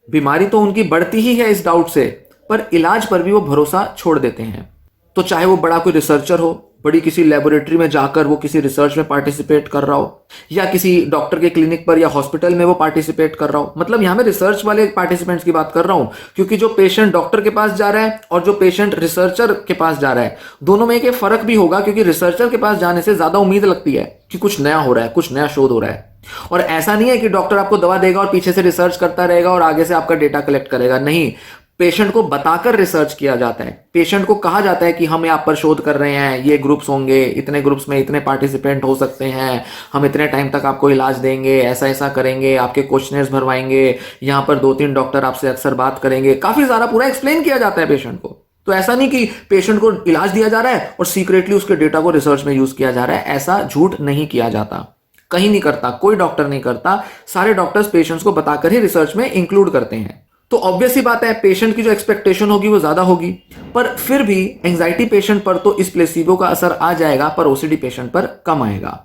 बीमारी तो उनकी बढ़ती ही है इस डाउट से, पर इलाज पर भी वो भरोसा छोड़ देते हैं। तो चाहे वो बड़ा कोई रिसर्चर हो, बड़ी किसी लेबोरेटरी में जाकर वो किसी रिसर्च में पार्टिसिपेट कर रहा हो, या किसी डॉक्टर के क्लिनिक पर या हॉस्पिटल में वो पार्टिसिपेट कर रहा हो। मतलब यहां मैं रिसर्च वाले पार्टिसिपेंट्स की बात कर रहा हूं, क्योंकि जो पेशेंट डॉक्टर के पास जा रहा है और जो पेशेंट रिसर्चर के पास जा रहा है, दोनों में एक फर्क भी होगा, क्योंकि रिसर्चर के पास जाने से ज्यादा उम्मीद लगती है कि कुछ नया हो रहा है, कुछ नया शोध हो रहा है। और ऐसा नहीं है कि डॉक्टर आपको दवा देगा और पीछे से रिसर्च करता रहेगा और आगे से आपका डेटा कलेक्ट करेगा। नहीं, पेशेंट को बताकर रिसर्च किया जाता है। पेशेंट को कहा जाता है कि हम यहाँ पर शोध कर रहे हैं, ये ग्रुप्स होंगे, इतने ग्रुप्स में इतने पार्टिसिपेंट हो सकते हैं, हम इतने टाइम तक आपको इलाज देंगे, ऐसा ऐसा करेंगे, आपके क्वेश्चनर्स भरवाएंगे, यहाँ पर 2-3 डॉक्टर आपसे अक्सर बात करेंगे, काफी सारा पूरा एक्सप्लेन किया जाता है पेशेंट को। तो ऐसा नहीं कि पेशेंट को इलाज दिया जा रहा है और सीक्रेटली उसके डेटा को रिसर्च में यूज किया जा रहा है। ऐसा झूठ नहीं किया जाता, कहीं नहीं करता, कोई डॉक्टर नहीं करता। सारे डॉक्टर्स पेशेंट्स को बताकर ही रिसर्च में इंक्लूड करते हैं। तो ऑब्वियस ही बात है, पेशेंट की जो एक्सपेक्टेशन होगी वो ज्यादा होगी, पर फिर भी एंजाइटी पेशेंट पर तो इस प्लेसिबो का असर आ जाएगा, पर ओसीडी पेशेंट पर कम आएगा।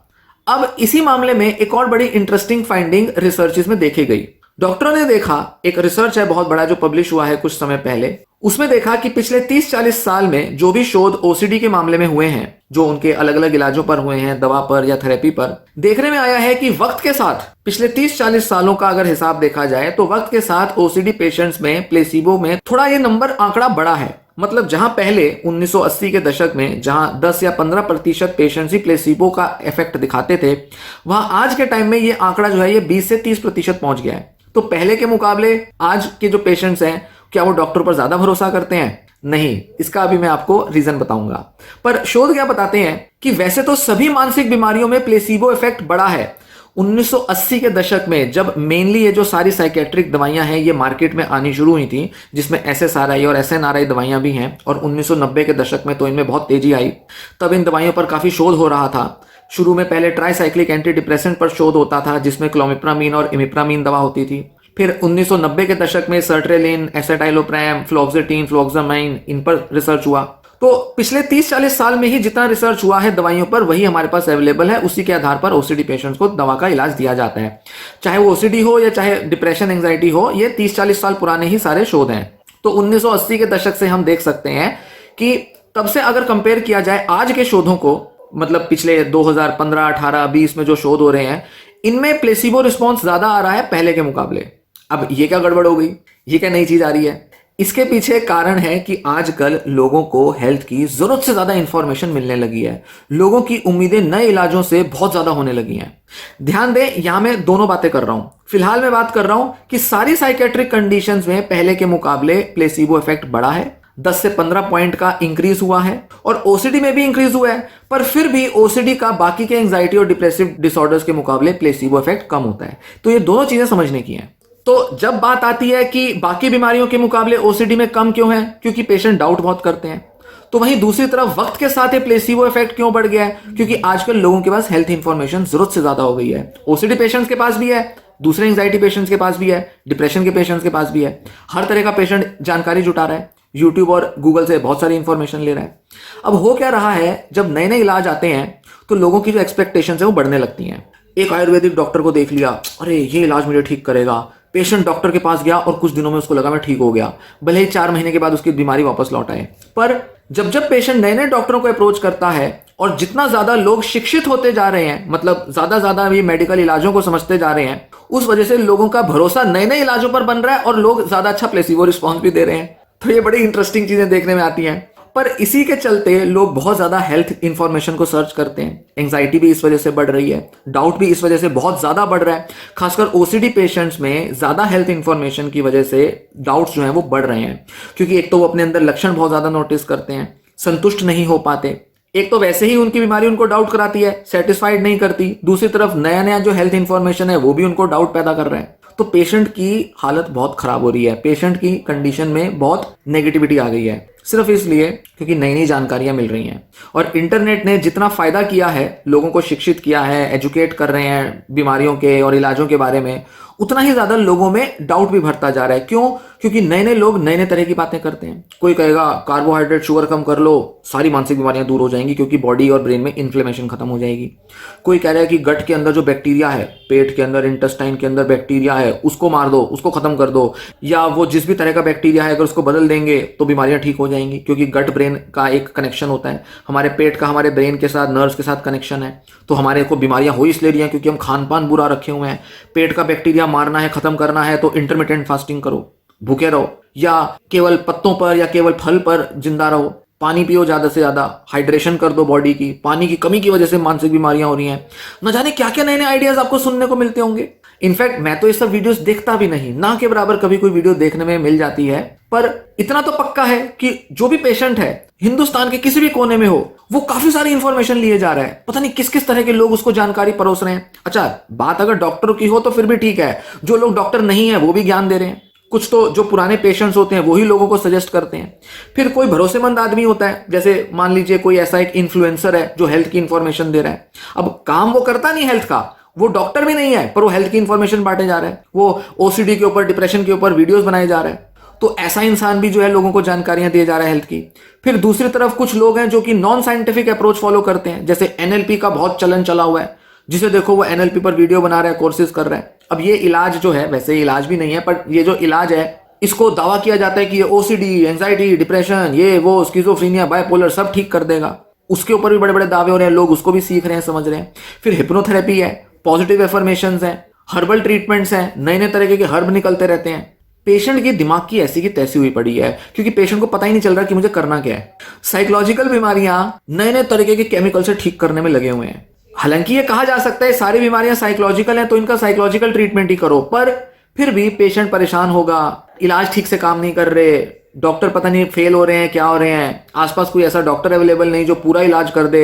अब इसी मामले में एक और बड़ी इंटरेस्टिंग फाइंडिंग रिसर्चेस में देखी गई। डॉक्टरों ने देखा, एक रिसर्च है बहुत बड़ा जो पब्लिश हुआ है कुछ समय पहले, उसमें देखा कि पिछले 30-40 साल में जो भी शोध ओसीडी के मामले में हुए हैं, जो उनके अलग अलग इलाजों पर हुए हैं, दवा पर या थेरेपी पर, देखने में आया है कि वक्त के साथ, पिछले 30-40 सालों का अगर हिसाब देखा जाए तो वक्त के साथ ओसीडी पेशेंट्स में प्लेसिबो में थोड़ा ये नंबर आंकड़ा बढ़ा है। मतलब जहां पहले 1980 के दशक में जहां 10 या 15% पेशेंट्स ही प्लेसिबो का इफेक्ट दिखाते थे, वहां आज के टाइम में ये आंकड़ा जो है ये 20 से 30% पहुंच गया है। तो पहले के मुकाबले आज के जो पेशेंट्स हैं, क्या वो डॉक्टर पर ज्यादा भरोसा करते हैं? नहीं, इसका अभी मैं आपको रीजन बताऊंगा। पर शोध क्या बताते हैं कि वैसे तो सभी मानसिक बीमारियों में प्लेसिबो इफेक्ट बड़ा है। 1980 के दशक में जब मेनली ये जो सारी साइकेट्रिक दवाइयां हैं ये मार्केट में आनी शुरू हुई थी, जिसमें SSRI और SNRI दवाइयां भी हैं, और 1990 के दशक में तो इनमें बहुत तेजी आई। तब इन दवाइयों पर काफ़ी शोध हो रहा था। शुरू में पहले ट्राईसाइक्लिक एंटी डिप्रेसेंट पर शोध होता था, जिसमें क्लोमिप्रामीन और इमिप्रामीन दवा होती थी। फिर 1990 के दशक में सर्ट्रेलिन, एसेटाइलोप्रैम, फ्लोक्सेटिन, फ्लोक्सामाइन, इन पर रिसर्च हुआ। तो पिछले 30-40 साल में ही जितना रिसर्च हुआ है दवाइयों पर, वही हमारे पास अवेलेबल है। उसी के आधार पर ओसीडी पेशेंट्स को दवा का इलाज दिया जाता है, चाहे वो ओसीडी हो या चाहे डिप्रेशन, एंजाइटी हो। ये 30-40 साल पुराने ही सारे शोध हैं। तो 1980 के दशक से हम देख सकते हैं कि तब से अगर कंपेयर किया जाए आज के शोधों को, मतलब पिछले 2015, 18, 20 में जो शोध हो रहे हैं, इनमें प्लेसिबो रिस्पॉन्स ज्यादा आ रहा है पहले के मुकाबले। अब ये क्या गड़बड़ हो गई, ये क्या नई चीज आ रही है? इसके पीछे कारण है कि आजकल लोगों को हेल्थ की जरूरत से ज्यादा इंफॉर्मेशन मिलने लगी है। लोगों की उम्मीदें नए इलाजों से बहुत ज्यादा होने लगी हैं। ध्यान दें, यहां मैं दोनों बातें कर रहा हूं। फिलहाल मैं बात कर रहा हूं कि सारी साइकेट्रिक कंडीशंस में पहले के मुकाबले प्लेसिबो इफेक्ट बढ़ा है, 10 से 15 पॉइंट का इंक्रीज हुआ है, और ओसीडी में भी इंक्रीज हुआ है। पर फिर भी ओसीडी का बाकी के एंजाइटी और डिप्रेसिव डिसऑर्डर्स के मुकाबले प्लेसिबो इफेक्ट कम होता है। तो ये दोनों चीजें समझने की हैं। तो जब बात आती है कि बाकी बीमारियों के मुकाबले ओसीडी में कम क्यों है, क्योंकि पेशेंट डाउट बहुत करते हैं। तो वहीं दूसरी तरफ वक्त के साथ ये प्लेसिबो इफेक्ट क्यों बढ़ गया है, क्योंकि आजकल लोगों के पास हेल्थ इंफॉर्मेशन जरूरत से ज्यादा हो गई है। ओसीडी पेशेंट्स के पास भी है, दूसरे एंजाइटी पेशेंट्स के पास भी है, डिप्रेशन के पेशेंट्स के पास भी है। हर तरह का पेशेंट जानकारी जुटा रहा है, यूट्यूब और गूगल से बहुत सारी इंफॉर्मेशन ले रहा है। अब हो क्या रहा है, जब नए नए इलाज आते हैं तो लोगों की जो एक्सपेक्टेशन है वो बढ़ने लगती हैं। एक आयुर्वेदिक डॉक्टर को देख लिया, अरे ये इलाज मुझे ठीक करेगा। पेशेंट डॉक्टर के पास गया और कुछ दिनों में उसको लगा मैं ठीक हो गया, भले ही 4 महीने के बाद उसकी बीमारी वापस लौट आए। पर जब जब पेशेंट नए नए डॉक्टरों को अप्रोच करता है और जितना ज्यादा लोग शिक्षित होते जा रहे हैं, मतलब ज्यादा ये मेडिकल इलाजों को समझते जा रहे हैं, उस वजह से लोगों का भरोसा नए नए इलाजों पर बन रहा है और लोग ज्यादा अच्छा प्लेसिबो रिस्पॉन्स भी दे रहे हैं। तो ये बड़ी इंटरेस्टिंग चीजें देखने में आती हैं। पर इसी के चलते लोग बहुत ज्यादा हेल्थ इंफॉर्मेशन को सर्च करते हैं। एंजाइटी भी इस वजह से बढ़ रही है, डाउट भी इस वजह से बहुत ज्यादा बढ़ रहा है। खासकर ओसीडी पेशेंट्स में ज्यादा हेल्थ इंफॉर्मेशन की वजह से डाउट्स जो हैं वो बढ़ रहे हैं, क्योंकि एक तो वो अपने अंदर लक्षण बहुत ज्यादा नोटिस करते हैं, संतुष्ट नहीं हो पाते। एक तो वैसे ही उनकी बीमारी उनको डाउट कराती है, सेटिस्फाइड नहीं करती। दूसरी तरफ नया नया जो हेल्थ इंफॉर्मेशन है वो भी उनको डाउट पैदा कर रहा है। तो पेशेंट की हालत बहुत खराब हो रही है, पेशेंट की कंडीशन में बहुत नेगेटिविटी आ गई है, सिर्फ इसलिए क्योंकि नई नई जानकारियां मिल रही हैं। और इंटरनेट ने जितना फायदा किया है, लोगों को शिक्षित किया है, एजुकेट कर रहे हैं बीमारियों के और इलाजों के बारे में, उतना ही ज्यादा लोगों में डाउट भी बढ़ता जा रहा है। क्यों? क्योंकि नए नए लोग नए नए तरह की बातें करते हैं। कोई कहेगा कार्बोहाइड्रेट, शुगर कम कर लो, सारी मानसिक बीमारियां दूर हो जाएंगी, क्योंकि बॉडी और ब्रेन में इन्फ्लेमेशन खत्म हो जाएगी। कोई कह रहा है कि गट के अंदर जो बैक्टीरिया है, पेट के अंदर, इंटेस्टाइन के अंदर बैक्टीरिया है, उसको मार दो, उसको खत्म कर दो, या वो जिस भी तरह का बैक्टीरिया है अगर उसको बदल देंगे तो बीमारियां ठीक हो जाएंगी। क्योंकि गट ब्रेन का एक कनेक्शन होता है, हमारे पेट का हमारे ब्रेन के साथ, नर्व्स के साथ कनेक्शन है। तो हमारे को बीमारियां हो इसलिए रही हैं क्योंकि हम खान पान बुरा रखे हुए हैं। पेट का बैक्टीरिया मारना है, खत्म करना है, तो इंटरमिटेंट फास्टिंग करो, भूखे रहो, या केवल पत्तों पर या केवल फल पर जिंदा रहो, पानी पियो ज्यादा से ज्यादा, हाइड्रेशन कर दो बॉडी की। पानी की कमी की वजह से मानसिक बीमारियां हो रही हैं। न जाने क्या क्या नए नए आइडियाज आपको सुनने को मिलते होंगे। इनफैक्ट मैं तो ये सब वीडियोस देखता भी नहीं, ना के बराबर कभी कोई वीडियो देखने में मिल जाती है। पर इतना तो पक्का है कि जो भी पेशेंट है हिंदुस्तान के किसी भी कोने में हो, वो काफी सारी इंफॉर्मेशन लिए जा रहा है। पता नहीं किस किस तरह के लोग उसको जानकारी परोस रहे हैं। अच्छा, बात अगर डॉक्टर की हो तो फिर भी ठीक है, जो लोग डॉक्टर नहीं है वो भी ज्ञान दे रहे हैं। कुछ तो जो पुराने पेशेंट्स होते हैं वही लोगों को सजेस्ट करते हैं। फिर कोई भरोसेमंद आदमी होता है, जैसे मान लीजिए कोई ऐसा एक इन्फ्लुएंसर है जो हेल्थ की इंफॉर्मेशन दे रहा है। अब काम वो करता नहीं हेल्थ का, वो डॉक्टर भी नहीं है, पर वो हेल्थ की इंफॉर्मेशन बांटे जा रहा है, वो ओसीडी के ऊपर, डिप्रेशन के ऊपर वीडियोस बनाए जा रहा है। तो ऐसा इंसान भी जो है लोगों को जानकारियां दिए जा रहा है हेल्थ की। फिर दूसरी तरफ कुछ लोग हैं जो कि नॉन साइंटिफिक अप्रोच फॉलो करते हैं, जैसे एनएलपी का बहुत चलन चला हुआ है, जिसे देखो वो एनएलपी पर वीडियो बना रहा है, कोर्सेज कर रहा है। अब ये इलाज जो है, वैसे इलाज भी नहीं है, पर ये जो इलाज है इसको दावा किया जाता है कि ये ओसीडी, एंजाइटी, डिप्रेशन, ये वो, स्किज़ोफ्रेनिया, बाइपोलर सब ठीक कर देगा। उसके ऊपर भी बड़े बड़े दावे हो रहे हैं, लोग उसको भी सीख रहे हैं, समझ रहे हैं। फिर हिप्नोथेरेपी है, पॉजिटिव एफर्मेशंस हैं, हर्बल ट्रीटमेंट्स हैं, नए नए तरह के हर्ब निकलते रहते हैं। पेशेंट की दिमाग की ऐसी की तैसी हुई पड़ी है, क्योंकि पेशेंट को पता ही नहीं चल रहा कि मुझे करना क्या है। साइकोलॉजिकल बीमारियां नए नए तरीके के केमिकल से ठीक करने में लगे हुए हैं। हालांकि ये कहा जा सकता है सारी बीमारियां साइकोलॉजिकल हैं तो इनका साइकोलॉजिकल ट्रीटमेंट ही करो, पर फिर भी पेशेंट परेशान होगा। इलाज ठीक से काम नहीं कर रहे, डॉक्टर पता नहीं फेल हो रहे हैं, क्या हो रहे हैं, आसपास कोई ऐसा डॉक्टर अवेलेबल नहीं जो पूरा इलाज कर दे,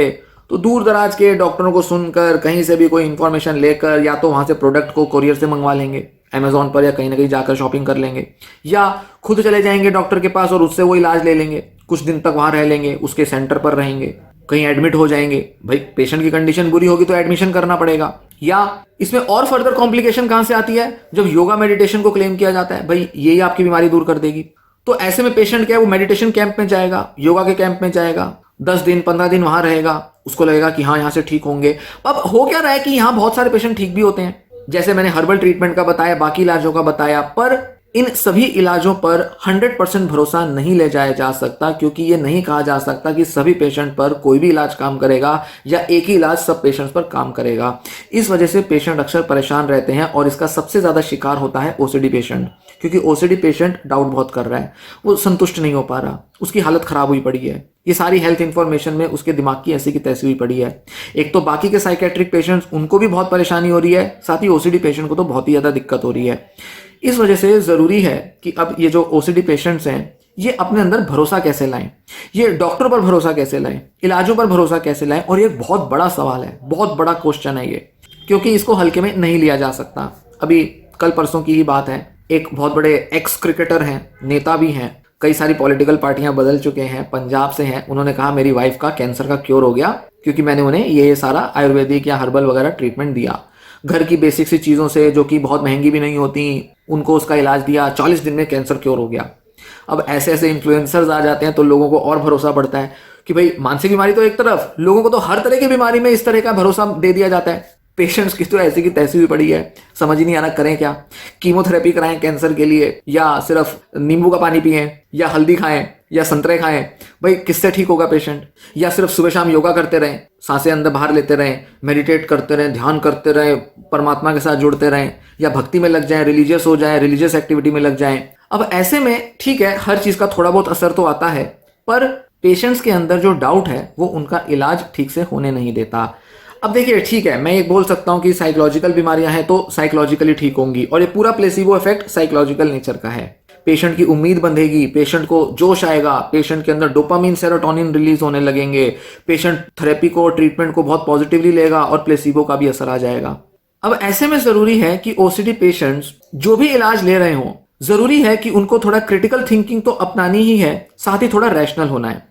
तो दूर दराज के डॉक्टरों को सुनकर कहीं से भी कोई इंफॉर्मेशन लेकर या तो वहां से प्रोडक्ट को कोरियर से मंगवा लेंगे अमेजोन पर या कहीं ना कहीं जाकर शॉपिंग कर लेंगे, या खुद चले जाएंगे डॉक्टर के पास और उससे वो इलाज ले लेंगे, कुछ दिन तक वहां रह लेंगे, उसके सेंटर पर रहेंगे, कहीं एडमिट हो जाएंगे। भाई पेशेंट की कंडीशन बुरी होगी तो एडमिशन करना पड़ेगा। या इसमें और फर्दर कॉम्प्लिकेशन कहां से आती है, जब योगा मेडिटेशन को क्लेम किया जाता है भाई यही आपकी बीमारी दूर कर देगी, तो ऐसे में पेशेंट क्या है, वो मेडिटेशन कैंप में जाएगा, योगा के कैंप में जाएगा, 10 दिन 15 दिन वहां रहेगा, उसको लगेगा कि हाँ यहाँ से ठीक होंगे। अब हो क्या रहा है कि यहाँ बहुत सारे पेशेंट ठीक भी होते हैं, जैसे मैंने हर्बल ट्रीटमेंट का बताया, बाकी इलाजों का बताया, पर इन सभी इलाजों पर 100% भरोसा नहीं ले जाया जा सकता, क्योंकि ये नहीं कहा जा सकता कि सभी पेशेंट पर कोई भी इलाज काम करेगा या एक ही इलाज सब पेशेंट्स पर काम करेगा। इस वजह से पेशेंट अक्सर परेशान रहते हैं और इसका सबसे ज्यादा शिकार होता है ओसीडी पेशेंट, क्योंकि ओसीडी पेशेंट डाउट बहुत कर रहा है, वो संतुष्ट नहीं हो पा रहा, उसकी हालत खराब हुई पड़ी है, ये सारी हेल्थ इंफॉर्मेशन में उसके दिमाग की ऐसी की तैसी हुई पड़ी है। एक तो बाकी के साइकेट्रिक पेशेंट्स उनको भी बहुत परेशानी हो रही है, साथ ही ओसीडी पेशेंट को तो बहुत ही ज्यादा दिक्कत हो रही है। इस वजह से जरूरी है कि अब ये जो ओसीडी पेशेंट्स हैं ये अपने अंदर भरोसा कैसे लाएं, ये डॉक्टर पर भरोसा कैसे लाएं, इलाजों पर भरोसा कैसे लाएं, और ये एक बहुत बड़ा सवाल है, बहुत बड़ा क्वेश्चन है ये, क्योंकि इसको हल्के में नहीं लिया जा सकता। अभी कल परसों की ही बात है, एक बहुत बड़े एक्स क्रिकेटर हैं, नेता भी हैं, कई सारी पॉलिटिकल पार्टियां बदल चुके हैं, पंजाब से हैं, उन्होंने कहा मेरी वाइफ का कैंसर का क्योर हो गया क्योंकि मैंने उन्हें ये सारा आयुर्वेदिक या हर्बल वगैरह ट्रीटमेंट दिया, घर की बेसिक सी चीज़ों से जो कि बहुत महंगी भी नहीं होती उनको उसका इलाज दिया, 40 दिन में कैंसर क्योर हो गया। अब ऐसे ऐसे इन्फ्लुएंसर्स आ जाते हैं तो लोगों को और भरोसा बढ़ता है कि भाई मानसिक बीमारी तो एक तरफ, लोगों को तो हर तरह की बीमारी में इस तरह का भरोसा दे दिया जाता है। पेशेंट्स की तो ऐसी की तैसी हुई पड़ी है, समझ ही नहीं आ रहा करें क्या, कीमोथेरेपी कराएं कैंसर के लिए या सिर्फ नींबू का पानी पिएं या हल्दी खाएं या संतरे खाएं, भाई किससे ठीक होगा पेशेंट, या सिर्फ सुबह शाम योगा करते रहें, सांसें अंदर बाहर लेते रहें, मेडिटेट करते रहें, ध्यान करते रहें, परमात्मा के साथ जुड़ते रहें, या भक्ति में लग जाएं, रिलीजियस हो जाएं, रिलीजियस एक्टिविटी में लग जाएं। अब ऐसे में ठीक है हर चीज का थोड़ा बहुत असर तो आता है, पर पेशेंट्स के अंदर जो डाउट है वो उनका इलाज ठीक से होने नहीं देता। अब देखिए ठीक है, मैं ये बोल सकता हूं कि साइकोलॉजिकल बीमारियां हैं तो साइकोलॉजिकली ठीक होंगी, और ये पूरा प्लेसिबो इफेक्ट साइकोलॉजिकल नेचर का है। पेशेंट की उम्मीद बंधेगी, पेशेंट को जोश आएगा, पेशेंट के अंदर डोपामिन सेरोटोनिन रिलीज होने लगेंगे, पेशेंट थेरेपी को ट्रीटमेंट को बहुत पॉजिटिवली लेगा और प्लेसिबो का भी असर आ जाएगा। अब ऐसे में जरूरी है कि ओसीडी पेशेंट्स जो भी इलाज ले रहे हों, जरूरी है कि उनको थोड़ा क्रिटिकल थिंकिंग तो अपनानी ही है, साथ ही थोड़ा रैशनल होना है।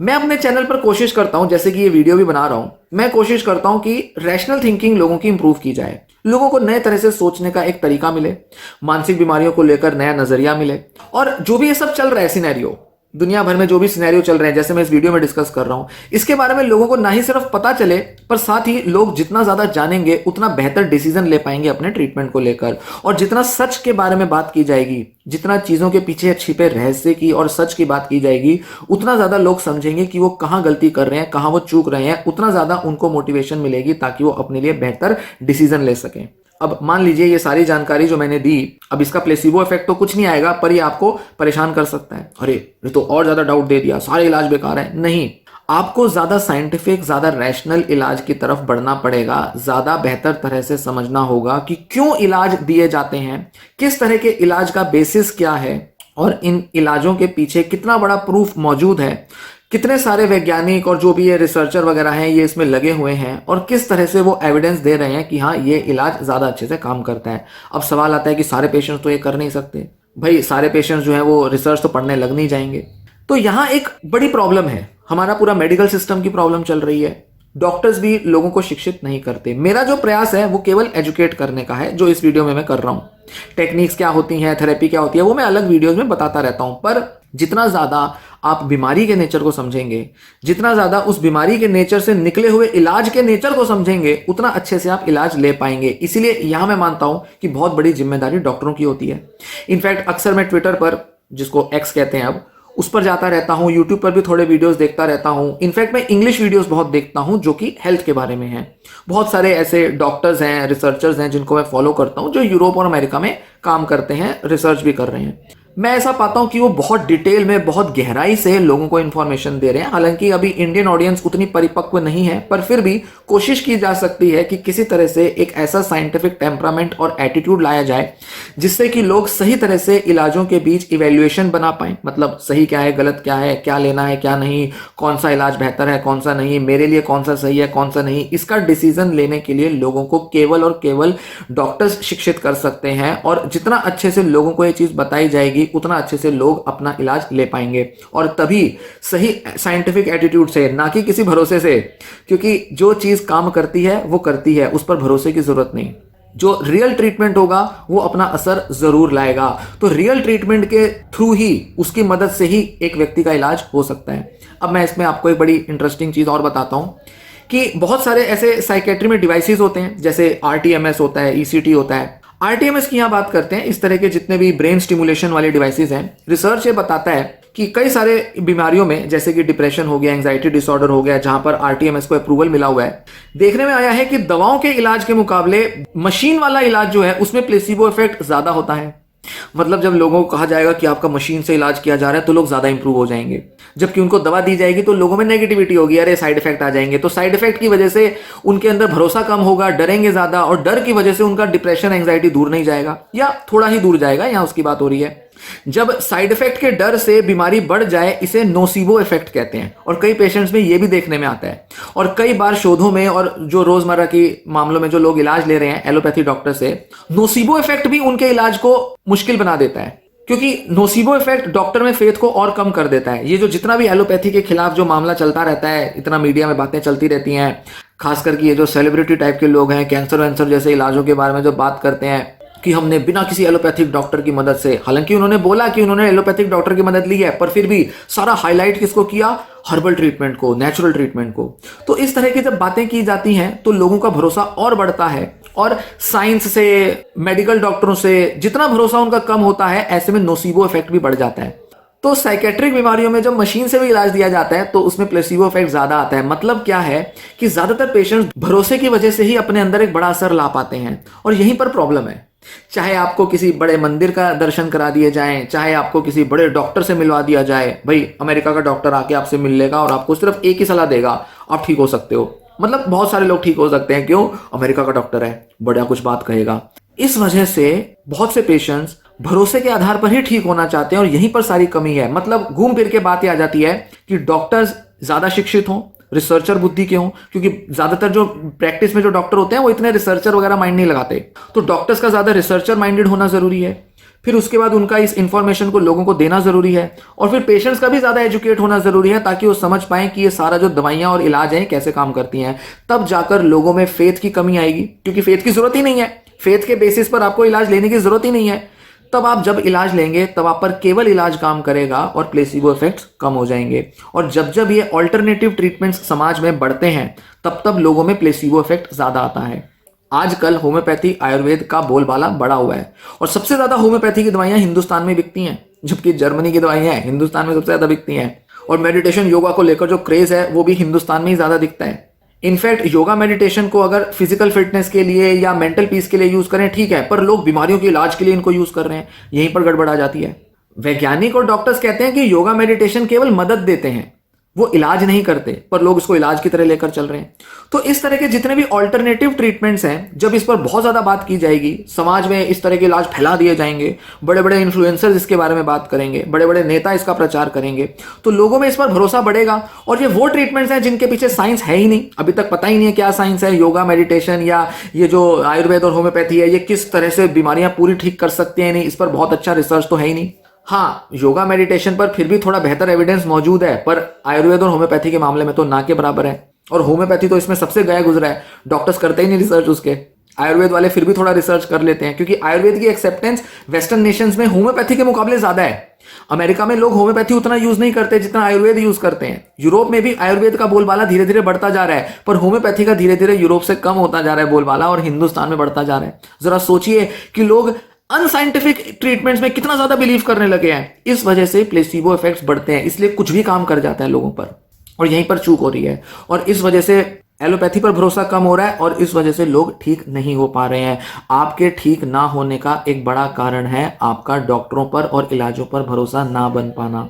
मैं अपने चैनल पर कोशिश करता हूं, जैसे कि ये वीडियो भी बना रहा हूं, मैं कोशिश करता हूं कि रैशनल थिंकिंग लोगों की इंप्रूव की जाए, लोगों को नए तरह से सोचने का एक तरीका मिले, मानसिक बीमारियों को लेकर नया नजरिया मिले। और जो भी ये सब चल रहा है सिनेरियो, दुनिया भर में जो भी सिनेरियो चल रहे हैं, जैसे मैं इस वीडियो में डिस्कस कर रहा हूं, इसके बारे में लोगों को ना ही सिर्फ पता चले, पर साथ ही लोग जितना ज्यादा जानेंगे उतना बेहतर डिसीजन ले पाएंगे अपने ट्रीटमेंट को लेकर। और जितना सच के बारे में बात की जाएगी, जितना चीजों के पीछे छिपे रहस्य की और सच की बात की जाएगी, उतना ज्यादा लोग समझेंगे कि वो कहां गलती कर रहे हैं, कहां वो चूक रहे हैं, उतना ज्यादा उनको मोटिवेशन मिलेगी ताकि वो अपने लिए बेहतर डिसीजन ले सकें। अब मान लीजिए ये सारी जानकारी जो मैंने दी, अब इसका प्लेसिबो इफेक्ट तो कुछ नहीं आएगा, पर ये आपको परेशान कर सकता है, अरे ये तो और ज्यादा डाउट दे दिया, सारे इलाज बेकार है। नहीं, आपको ज्यादा साइंटिफिक, ज्यादा रैशनल इलाज की तरफ बढ़ना पड़ेगा, ज्यादा बेहतर तरह से समझना होगा कि क्यों इलाज दिए जाते हैं, किस तरह के इलाज का बेसिस क्या है, और इन इलाजों के पीछे कितना बड़ा प्रूफ मौजूद है, कितने सारे वैज्ञानिक और जो भी ये रिसर्चर वगैरह हैं ये इसमें लगे हुए हैं, और किस तरह से वो एविडेंस दे रहे हैं कि हाँ ये इलाज ज्यादा अच्छे से काम करता है। अब सवाल आता है कि सारे पेशेंट्स तो ये कर नहीं सकते, भाई सारे पेशेंट्स जो है वो रिसर्च तो पढ़ने लग नहीं जाएंगे। तो यहाँ एक बड़ी प्रॉब्लम है, हमारा पूरा मेडिकल सिस्टम की प्रॉब्लम चल रही है, डॉक्टर्स भी लोगों को शिक्षित नहीं करते। मेरा जो प्रयास है वो केवल एजुकेट करने का है, जो इस वीडियो में मैं कर रहा हूँ। टेक्निक्स क्या होती हैं, थेरेपी क्या होती है, वो मैं अलग वीडियोस में बताता रहता हूं, पर जितना ज्यादा आप बीमारी के नेचर को समझेंगे, जितना ज्यादा उस बीमारी के नेचर से निकले हुए इलाज के नेचर को समझेंगे, उतना अच्छे से आप इलाज ले पाएंगे। इसीलिए यहां मैं मानता हूं कि बहुत बड़ी जिम्मेदारी डॉक्टरों की होती है। इनफैक्ट अक्सर मैं ट्विटर पर, जिसको एक्स कहते हैं अब, उस पर जाता रहता हूं, यूट्यूब पर भी थोड़े वीडियोस देखता रहता हूं। इनफैक्ट मैं इंग्लिश वीडियोस बहुत देखता हूं जो कि हेल्थ के बारे में हैं। बहुत सारे ऐसे डॉक्टर्स हैं, रिसर्चर्स हैं जिनको मैं फॉलो करता हूं, जो यूरोप और अमेरिका में काम करते हैं, रिसर्च भी कर रहे हैं। मैं ऐसा पाता हूं कि वो बहुत डिटेल में, बहुत गहराई से लोगों को इन्फॉर्मेशन दे रहे हैं। हालांकि अभी इंडियन ऑडियंस उतनी परिपक्व नहीं है, पर फिर भी कोशिश की जा सकती है कि किसी तरह से एक ऐसा साइंटिफिक टेम्परामेंट और एटीट्यूड लाया जाए जिससे कि लोग सही तरह से इलाजों के बीच इवेल्युएशन बना पाए। मतलब सही क्या है, गलत क्या है, क्या लेना है क्या नहीं, कौन सा इलाज बेहतर है कौन सा नहीं, मेरे लिए कौन सा सही है कौन सा नहीं, इसका डिसीजन लेने के लिए लोगों को केवल और केवल डॉक्टर्स शिक्षित कर सकते हैं। और जितना अच्छे से लोगों को ये चीज बताई जाएगी उतना अच्छे से लोग अपना इलाज ले पाएंगे, और तभी सही साइंटिफिक एटीट्यूड से, ना कि किसी भरोसे से, क्योंकि जो चीज काम करती है वो करती है, उस पर भरोसे की जरूरत नहीं। जो रियल ट्रीटमेंट होगा वो अपना असर जरूर लाएगा। तो रियल ट्रीटमेंट के थ्रू ही, उसकी मदद से ही एक व्यक्ति का इलाज हो सकता है। अब मैं इसमें आपको एक बड़ी इंटरेस्टिंग चीज और बताता हूं कि बहुत सारे ऐसे साइकेट्री में डिवाइसेस होते हैं, जैसे आरटीएमएस होता है, ईसीटी होता है। आरटीएमएस की यहां बात करते हैं, इस तरह के जितने भी ब्रेन स्टिमुलेशन वाले डिवाइसेस हैं, रिसर्च ये बताता है कि कई सारे बीमारियों में, जैसे कि डिप्रेशन हो गया, एंजाइटी डिसऑर्डर हो गया, जहां पर आरटीएमएस को अप्रूवल मिला हुआ है, देखने में आया है कि दवाओं के इलाज के मुकाबले मशीन वाला इलाज जो है उसमें प्लेसिबो इफेक्ट ज्यादा होता है। मतलब जब लोगों को कहा जाएगा कि आपका मशीन से इलाज किया जा रहा है तो लोग ज्यादा इंप्रूव हो जाएंगे, जबकि उनको दवा दी जाएगी तो लोगों में नेगेटिविटी होगी, अरे साइड इफेक्ट आ जाएंगे। तो साइड इफेक्ट की वजह से उनके अंदर भरोसा कम होगा, डरेंगे ज्यादा, और डर की वजह से उनका डिप्रेशन एंजाइटी दूर नहीं जाएगा, या थोड़ा ही दूर जाएगा, यहां उसकी बात हो रही है। जब साइड इफेक्ट के डर से बीमारी बढ़ जाए, इसे नोसिबो इफेक्ट कहते हैं, और कई पेशेंट्स में यह भी देखने में आता है। और कई बार शोधों में और जो रोजमर्रा की मामलों में जो लोग इलाज ले रहे हैं एलोपैथी डॉक्टर से, नोसिबो इफेक्ट भी उनके इलाज को मुश्किल बना देता है, क्योंकि नोसिबो इफेक्ट डॉक्टर में फेथ को और कम कर देता है। ये जो जितना भी एलोपैथी के खिलाफ जो मामला चलता रहता है, इतना मीडिया में बातें चलती रहती हैं, खास करके ये जो सेलिब्रिटी टाइप के लोग हैं, कैंसर वैंसर जैसे इलाजों के बारे में जो बात करते हैं कि हमने बिना किसी एलोपैथिक डॉक्टर की मदद से, हालांकि उन्होंने बोला कि उन्होंने एलोपैथिक डॉक्टर की मदद ली है, पर फिर भी सारा हाईलाइट किसको किया, हर्बल ट्रीटमेंट को, नेचुरल ट्रीटमेंट को। तो इस तरह की जब बातें की जाती हैं तो लोगों का भरोसा और बढ़ता है, और साइंस से, मेडिकल डॉक्टरों से जितना भरोसा उनका कम होता है, ऐसे में नोसिबो इफेक्ट भी बढ़ जाता है। तो साइकेट्रिक बीमारियों में जब मशीन से भी इलाज दिया जाता है तो उसमें प्लेसिबो इफेक्ट ज्यादा आता है। मतलब क्या है कि ज्यादातर पेशेंट्स भरोसे की वजह से ही अपने अंदर एक बड़ा असर ला पाते हैं, और यहीं पर प्रॉब्लम है। चाहे आपको किसी बड़े मंदिर का दर्शन करा दिए जाएं, चाहे आपको किसी बड़े डॉक्टर से मिलवा दिया जाए, भाई अमेरिका का डॉक्टर आके आपसे मिल लेगा और आपको सिर्फ एक ही सलाह देगा, आप ठीक हो सकते हो। मतलब बहुत सारे लोग ठीक हो सकते हैं, क्यों? अमेरिका का डॉक्टर है, बड़ा कुछ बात कहेगा। इस वजह से बहुत से पेशेंट्स भरोसे के आधार पर ही ठीक होना चाहते हैं, और यहीं पर सारी कमी है। मतलब घूम फिर के बात आ जाती है कि डॉक्टर्स ज्यादा शिक्षित हों, रिसर्चर बुद्धि के हों, क्योंकि ज्यादातर जो प्रैक्टिस में जो डॉक्टर होते हैं वो इतने रिसर्चर वगैरह माइंड नहीं लगाते। तो डॉक्टर्स का ज्यादा रिसर्चर माइंडेड होना जरूरी है, फिर उसके बाद उनका इस इंफॉर्मेशन को लोगों को देना जरूरी है, और फिर पेशेंट्स का भी ज्यादा एजुकेट होना जरूरी है, ताकि वो समझ पाएं कि ये सारा जो दवाइयां और इलाज हैं कैसे काम करती हैं। तब जाकर लोगों में फेथ की कमी आएगी, क्योंकि फेथ की जरूरत ही नहीं है, फेथ के बेसिस पर आपको इलाज लेने की जरूरत ही नहीं है। तब आप जब इलाज लेंगे तब आप पर केवल इलाज काम करेगा और प्लेसिबो इफेक्ट्स कम हो जाएंगे। और जब जब ये ऑल्टरनेटिव ट्रीटमेंट्स समाज में बढ़ते हैं तब तब लोगों में प्लेसिबो इफेक्ट ज्यादा आता है। आजकल होम्योपैथी आयुर्वेद का बोलबाला बढ़ा हुआ है, और सबसे ज्यादा होम्योपैथी की दवाइयां हिंदुस्तान में बिकती हैं, जबकि जर्मनी की दवाइयां हिंदुस्तान में सबसे ज्यादा बिकती हैं। और मेडिटेशन योगा को लेकर जो क्रेज है वो भी हिंदुस्तान में ही ज्यादा दिखता है। इनफैक्ट योगा मेडिटेशन को अगर फिजिकल फिटनेस के लिए या मेंटल पीस के लिए यूज करें ठीक है, पर लोग बीमारियों के इलाज के लिए इनको यूज कर रहे हैं, यहीं पर गड़बड़ आ जाती है। वैज्ञानिक और डॉक्टर्स कहते हैं कि योगा मेडिटेशन केवल मदद देते हैं, वो इलाज नहीं करते, पर लोग इसको इलाज की तरह लेकर चल रहे हैं। तो इस तरह के जितने भी ऑल्टरनेटिव ट्रीटमेंट्स हैं, जब इस पर बहुत ज्यादा बात की जाएगी, समाज में इस तरह के इलाज फैला दिए जाएंगे, बड़े बड़े इन्फ्लुएंसर्स इसके बारे में बात करेंगे, बड़े बड़े नेता इसका प्रचार करेंगे, तो लोगों में इस पर भरोसा बढ़ेगा। और ये वो ट्रीटमेंट्स हैं जिनके पीछे साइंस है ही नहीं, अभी तक पता ही नहीं है क्या साइंस है। योगा मेडिटेशन या ये जो आयुर्वेद और होम्योपैथी है, ये किस तरह से बीमारियां पूरी ठीक कर सकते हैं, नहीं, इस पर बहुत अच्छा रिसर्च तो है ही नहीं। हाँ, योगा मेडिटेशन पर फिर भी थोड़ा बेहतर एविडेंस मौजूद है, पर आयुर्वेद और होम्योपैथी के मामले में तो ना के बराबर है। और होम्योपैथी तो इसमें सबसे गया गुजरा है, डॉक्टर्स करते ही नहीं रिसर्च उसके। आयुर्वेद वाले फिर भी थोड़ा रिसर्च कर लेते हैं, क्योंकि आयुर्वेद की एक्सेप्टेंस वेस्टर्न नेशंस में होम्योपैथी के मुकाबले ज्यादा है। अमेरिका में लोग होम्योपैथी उतना यूज नहीं करते जितना आयुर्वेद यूज करते हैं। यूरोप में भी आयुर्वेद का बोलबाला धीरे धीरे बढ़ता जा रहा है, पर होम्योपैथी का धीरे धीरे यूरोप से कम होता जा रहा है बोलबाला, और हिंदुस्तान में बढ़ता जा रहा है। जरा सोचिए कि लोग अनसाइंटिफिक ट्रीटमेंट्स में कितना ज्यादा बिलीव करने लगे हैं। इस वजह से प्लेसिबो इफेक्ट्स बढ़ते हैं, इसलिए कुछ भी काम कर जाता है लोगों पर, और यहीं पर चूक हो रही है। और इस वजह से एलोपैथी पर भरोसा कम हो रहा है और इस वजह से लोग ठीक नहीं हो पा रहे हैं। आपके ठीक ना होने का एक बड़ा कारण है आपका डॉक्टरों पर और इलाजों पर भरोसा ना बन पाना,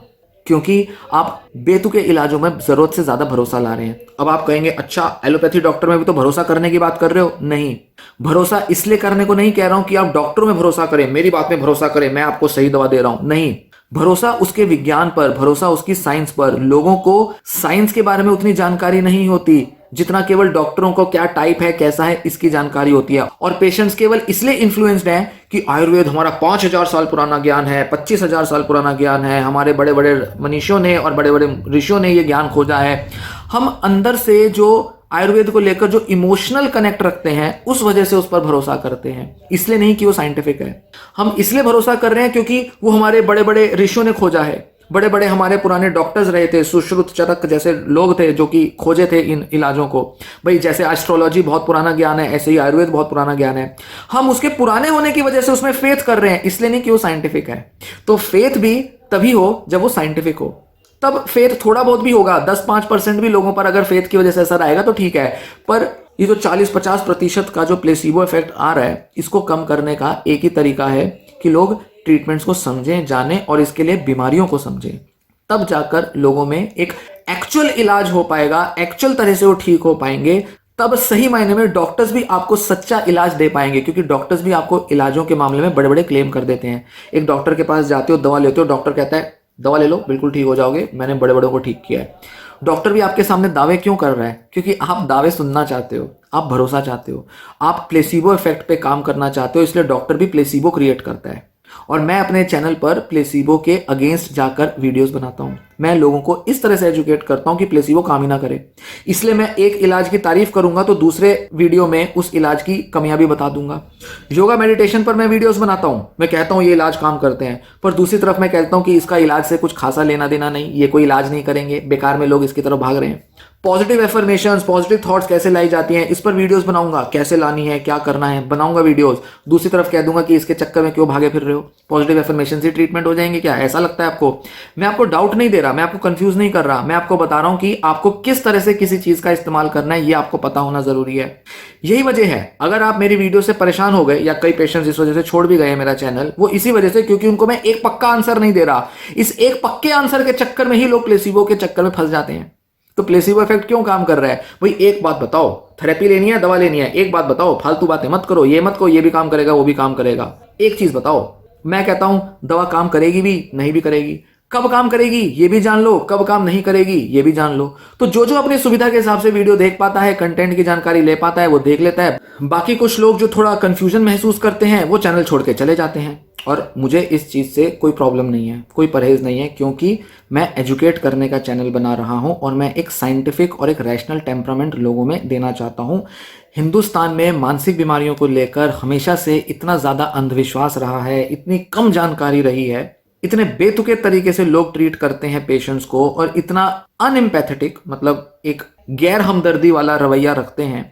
क्योंकि आप बेतुके इलाजों में जरूरत से ज्यादा भरोसा ला रहे हैं। अब आप कहेंगे अच्छा एलोपैथी डॉक्टर में भी तो भरोसा करने की बात कर रहे हो। नहीं, भरोसा इसलिए करने को नहीं कह रहा हूं कि आप डॉक्टरों में भरोसा करें, मेरी बात में भरोसा करें, मैं आपको सही दवा दे रहा हूं। नहीं, भरोसा उसके विज्ञान पर, भरोसा उसकी साइंस पर। लोगों को साइंस के बारे में उतनी जानकारी नहीं होती जितना केवल डॉक्टरों को क्या टाइप है, कैसा है, इसकी जानकारी होती है। और पेशेंट्स केवल इसलिए इन्फ्लुएंस्ड हैं कि आयुर्वेद हमारा 5,000 साल पुराना ज्ञान है, 25,000 साल पुराना ज्ञान है, हमारे बड़े बड़े मनीषियों ने और बड़े बड़े ऋषियों ने ये ज्ञान खोजा है। हम अंदर से जो आयुर्वेद को लेकर जो इमोशनल कनेक्ट रखते हैं उस वजह से उस पर भरोसा करते हैं, इसलिए नहीं कि वो साइंटिफिक है। हम इसलिए भरोसा कर रहे हैं क्योंकि वो हमारे बड़े बड़े ऋषियों ने खोजा है, बड़े बड़े हमारे पुराने डॉक्टर्स रहे थे, सुश्रुत चरक जैसे लोग थे जो कि खोजे थे इन इलाजों को। भाई जैसे एस्ट्रोलॉजी बहुत पुराना ज्ञान है, ऐसे ही आयुर्वेद बहुत पुराना ज्ञान है। हम उसके पुराने होने की वजह से उसमें फेथ कर रहे हैं, इसलिए नहीं कि वो साइंटिफिक है। तो फेथ भी तभी हो जब वो साइंटिफिक हो, तब फेथ थोड़ा बहुत भी होगा। 10-5% भी लोगों पर अगर फेथ की वजह से असर आएगा तो ठीक है, पर ये जो 40-50% का जो प्लेसिबो इफेक्ट आ रहा है, इसको कम करने का एक ही तरीका है कि लोग ट्रीटमेंट्स को समझें, जानें और इसके लिए बीमारियों को समझें। तब जाकर लोगों में एक एक्चुअल इलाज हो पाएगा, एक्चुअल तरह से वो ठीक हो पाएंगे। तब सही मायने में डॉक्टर्स भी आपको सच्चा इलाज दे पाएंगे, क्योंकि डॉक्टर्स भी आपको इलाजों के मामले में बड़े बड़े क्लेम कर देते हैं। एक डॉक्टर के पास जाते हो, दवा लेते हो, डॉक्टर कहता है दवा ले लो बिल्कुल ठीक हो जाओगे, मैंने बड़े बड़ों को ठीक किया है। डॉक्टर भी आपके सामने दावे क्यों कर रहा है? क्योंकि आप दावे सुनना चाहते हो, आप भरोसा चाहते हो, आप प्लेसिबो इफेक्ट पे काम करना चाहते हो, इसलिए डॉक्टर भी प्लेसिबो क्रिएट करता है। और मैं अपने चैनल पर प्लेसिबो के अगेंस्ट जाकर वीडियोस बनाता हूं। मैं लोगों को इस तरह से एजुकेट करता हूं कि प्लेसिबो काम ही ना करे। इसलिए मैं एक इलाज की तारीफ करूंगा तो दूसरे वीडियो में उस इलाज की कमियां भी बता दूंगा। योगा मेडिटेशन पर मैं वीडियोस बनाता हूं, मैं कहता हूं ये इलाज काम करते हैं, पर दूसरी तरफ मैं कहता हूं कि इसका इलाज से कुछ खासा लेना देना नहीं, ये कोई इलाज नहीं करेंगे, बेकार में लोग इसकी तरफ भाग रहे हैं। पॉजिटिव एफर्मेशंस, पॉजिटिव थॉट्स कैसे लाई जाती हैं, इस पर वीडियोस बनाऊंगा, कैसे लानी है, क्या करना है, बनाऊंगा वीडियोस। दूसरी तरफ कह दूंगा कि इसके चक्कर में क्यों भागे फिर रहे हो, पॉजिटिव एफर्मेशन से ट्रीटमेंट हो जाएंगे क्या? ऐसा लगता है आपको? मैं आपको डाउट नहीं दे रहा, मैं आपको कंफ्यूज नहीं कर रहा, मैं आपको बता रहा हूं कि आपको किस तरह से किसी चीज का इस्तेमाल करना है, ये आपको पता होना जरूरी है। यही वजह है, अगर आप मेरी वीडियो से परेशान हो गए या कई पेशेंट्स इस वजह से छोड़ भी गए मेरा चैनल, वो इसी वजह से क्योंकि उनको मैं एक पक्का आंसर नहीं दे रहा। इस एक पक्के आंसर के चक्कर में ही लोग प्लेसिबो के चक्कर में फंस जाते हैं। तो प्लेसिबो इफेक्ट क्यों काम कर रहा है? भाई एक बात बताओ, थेरेपी लेनी है, दवा लेनी है, एक बात बताओ, फालतू बातें मत करो, ये मत करो ये भी काम करेगा वो भी काम करेगा। एक चीज बताओ, मैं कहता हूं दवा काम करेगी भी नहीं भी करेगी, कब काम करेगी ये भी जान लो, कब काम नहीं करेगी ये भी जान लो। तो जो जो अपनी सुविधा के हिसाब से वीडियो देख पाता है, कंटेंट की जानकारी ले पाता है, वो देख लेता है। बाकी कुछ लोग जो थोड़ा कंफ्यूजन महसूस करते हैं वो चैनल छोड़ के चले जाते हैं, और मुझे इस चीज से कोई प्रॉब्लम नहीं है, कोई परहेज नहीं है, क्योंकि मैं एजुकेट करने का चैनल बना रहा हूं और मैं एक साइंटिफिक और एक रैशनल टेम्परामेंट लोगों में देना चाहता हूं। हिंदुस्तान में मानसिक बीमारियों को लेकर हमेशा से इतना ज्यादा अंधविश्वास रहा है, इतनी कम जानकारी रही है, इतने बेतुके तरीके से लोग ट्रीट करते हैं पेशेंट्स को, और इतना अनएम्पैथेटिक मतलब एक गैर हमदर्दी वाला रवैया रखते हैं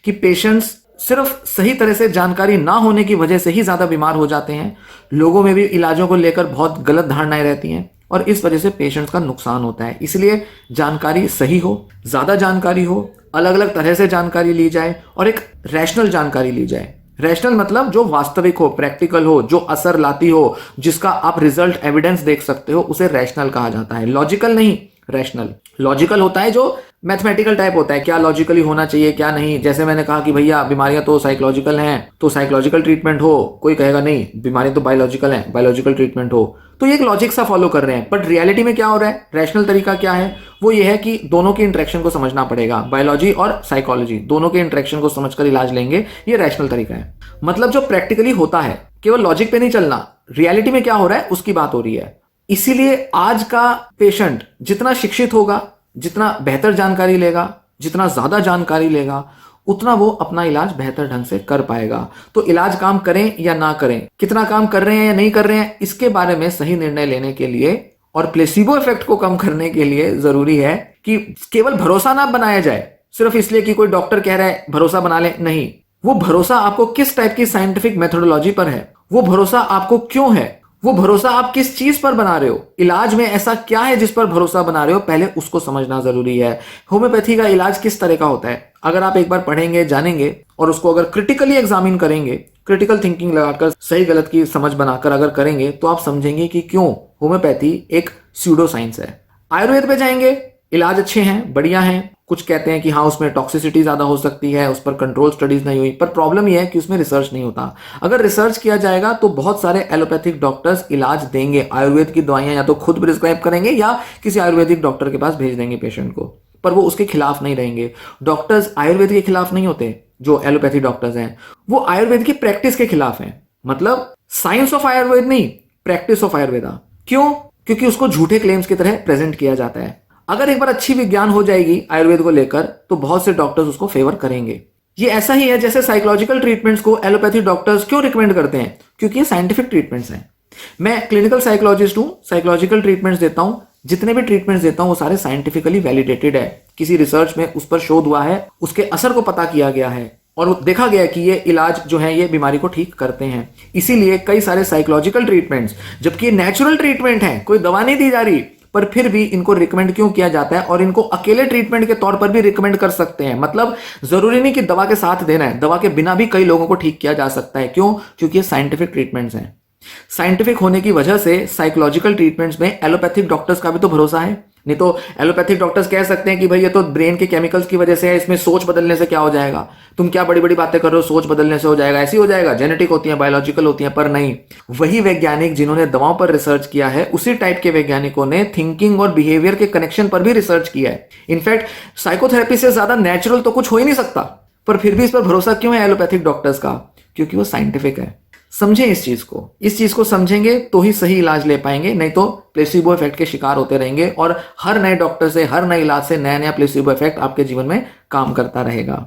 कि पेशेंट्स सिर्फ सही तरह से जानकारी ना होने की वजह से ही ज्यादा बीमार हो जाते हैं। लोगों में भी इलाजों को लेकर बहुत गलत धारणाएं रहती हैं और इस वजह से पेशेंट्स का नुकसान होता है। इसलिए जानकारी सही हो, ज्यादा जानकारी हो, अलग अलग तरह से जानकारी ली जाए और एक रैशनल जानकारी ली जाए। रैशनल मतलब जो वास्तविक हो, प्रैक्टिकल हो, जो असर लाती हो, जिसका आप रिजल्ट एविडेंस देख सकते हो, उसे रैशनल कहा जाता है। लॉजिकल नहीं, रैशनल। लॉजिकल होता है जो मैथमेटिकल टाइप होता है, क्या लॉजिकली होना चाहिए क्या नहीं। जैसे मैंने कहा कि भैया बीमारियां तो साइकोलॉजिकल हैं तो साइकोलॉजिकल ट्रीटमेंट हो, कोई कहेगा नहीं बीमारियां तो बायोलॉजिकल हैं, बायोलॉजिकल ट्रीटमेंट हो। तो ये एक लॉजिक सा फॉलो कर रहे हैं, बट रियलिटी में क्या हो रहा है, रैशनल तरीका क्या है, वो ये है कि दोनों के इंटरेक्शन को समझना पड़ेगा। बायोलॉजी और साइकोलॉजी दोनों के इंटरेक्शन को समझकर इलाज लेंगे, ये रैशनल तरीका है। मतलब जो प्रैक्टिकली होता है, केवल लॉजिक पे नहीं चलना, रियलिटी में क्या हो रहा है उसकी बात हो रही है। इसीलिए आज का पेशेंट जितना शिक्षित होगा, जितना बेहतर जानकारी लेगा, जितना ज्यादा जानकारी लेगा, उतना वो अपना इलाज बेहतर ढंग से कर पाएगा। तो इलाज काम करें या ना करें, कितना काम कर रहे हैं या नहीं कर रहे हैं, इसके बारे में सही निर्णय लेने के लिए और प्लेसिबो इफेक्ट को कम करने के लिए जरूरी है कि केवल भरोसा ना बनाया जाए सिर्फ इसलिए कि कोई डॉक्टर कह रहा है भरोसा बना ले। नहीं, वो भरोसा आपको किस टाइप की साइंटिफिक मेथोडोलॉजी पर है, वो भरोसा आपको क्यों है, वो भरोसा आप किस चीज पर बना रहे हो, इलाज में ऐसा क्या है जिस पर भरोसा बना रहे हो, पहले उसको समझना जरूरी है। होम्योपैथी का इलाज किस तरह का होता है, अगर आप एक बार पढ़ेंगे, जानेंगे और उसको अगर क्रिटिकली एग्जामिन करेंगे, क्रिटिकल थिंकिंग लगाकर सही गलत की समझ बनाकर अगर करेंगे, तो आप समझेंगे कि क्यों होम्योपैथी एक स्यूडो साइंस है। आयुर्वेद पे जाएंगे, इलाज अच्छे हैं, बढ़िया हैं, कुछ कहते हैं कि हाँ उसमें टॉक्सिसिटी ज्यादा हो सकती है, उस पर कंट्रोल स्टडीज नहीं हुई, पर प्रॉब्लम यह है कि उसमें रिसर्च नहीं होता। अगर रिसर्च किया जाएगा तो बहुत सारे एलोपैथिक डॉक्टर्स इलाज देंगे, आयुर्वेद की दवाइयां या तो खुद प्रिस्क्राइब करेंगे या किसी आयुर्वेदिक डॉक्टर के पास भेज देंगे पेशेंट को, पर वो उसके खिलाफ नहीं रहेंगे। डॉक्टर्स आयुर्वेद के खिलाफ नहीं होते, जो एलोपैथी डॉक्टर्स हैं वो आयुर्वेद की प्रैक्टिस के खिलाफ हैं, मतलब साइंस ऑफ आयुर्वेद नहीं, प्रैक्टिस ऑफ आयुर्वेदा। क्यों? क्योंकि उसको झूठे क्लेम्स की तरह प्रेजेंट किया जाता है। अगर एक बार अच्छी विज्ञान हो जाएगी आयुर्वेद को लेकर, तो बहुत से डॉक्टर्स उसको फेवर करेंगे। ये ऐसा ही है जैसे साइकोलॉजिकल ट्रीटमेंट्स को एलोपैथी डॉक्टर्स क्यों रिकमेंड करते हैं, क्योंकि ये साइंटिफिक ट्रीटमेंट्स हैं। मैं क्लिनिकल साइकोलॉजिस्ट हूं, साइकोलॉजिकल ट्रीटमेंट्स देता हूं, जितने भी ट्रीटमेंट्स देता हूं वो सारे साइंटिफिकली वैलिडेटेड है, किसी रिसर्च में उस पर शोध हुआ है, उसके असर को पता किया गया है और देखा गया कि ये इलाज जो है ये बीमारी को ठीक करते हैं। इसीलिए कई सारे साइकोलॉजिकल ट्रीटमेंट्स, जबकि ये नेचुरल ट्रीटमेंट है, कोई दवा नहीं दी जा रही, पर फिर भी इनको रिकमेंड क्यों किया जाता है, और इनको अकेले ट्रीटमेंट के तौर पर भी रिकमेंड कर सकते हैं। मतलब जरूरी नहीं कि दवा के साथ देना है, दवा के बिना भी कई लोगों को ठीक किया जा सकता है। क्यों? क्योंकि ये साइंटिफिक ट्रीटमेंट्स हैं। साइंटिफिक होने की वजह से साइकोलॉजिकल ट्रीटमेंट्स में एलोपैथिक डॉक्टर्स का भी तो भरोसा है। नहीं तो एलोपैथिक डॉक्टर्स कह सकते हैं कि भाई ये तो ब्रेन के केमिकल्स की वजह से है, इसमें सोच बदलने से क्या हो जाएगा, तुम क्या बड़ी बड़ी बातें कर रहे हो, सोच बदलने से हो जाएगा, ऐसी हो जाएगा, जेनेटिक होती है, बायोलॉजिकल होती है। पर नहीं, वही वैज्ञानिक जिन्होंने दवाओं पर रिसर्च किया है, उसी टाइप के वैज्ञानिकों ने थिंकिंग और बिहेवियर के कनेक्शन पर भी रिसर्च किया है। इनफैक्ट साइकोथेरेपी से ज्यादा नेचुरल तो कुछ हो ही नहीं सकता, पर फिर भी इस पर भरोसा क्यों है एलोपैथिक डॉक्टर्स का? क्योंकि वो साइंटिफिक है। समझें इस चीज को समझेंगे तो ही सही इलाज ले पाएंगे, नहीं तो प्लेसिबो इफेक्ट के शिकार होते रहेंगे और हर नए डॉक्टर से, हर नए इलाज से नया नया प्लेसिबो इफेक्ट आपके जीवन में काम करता रहेगा।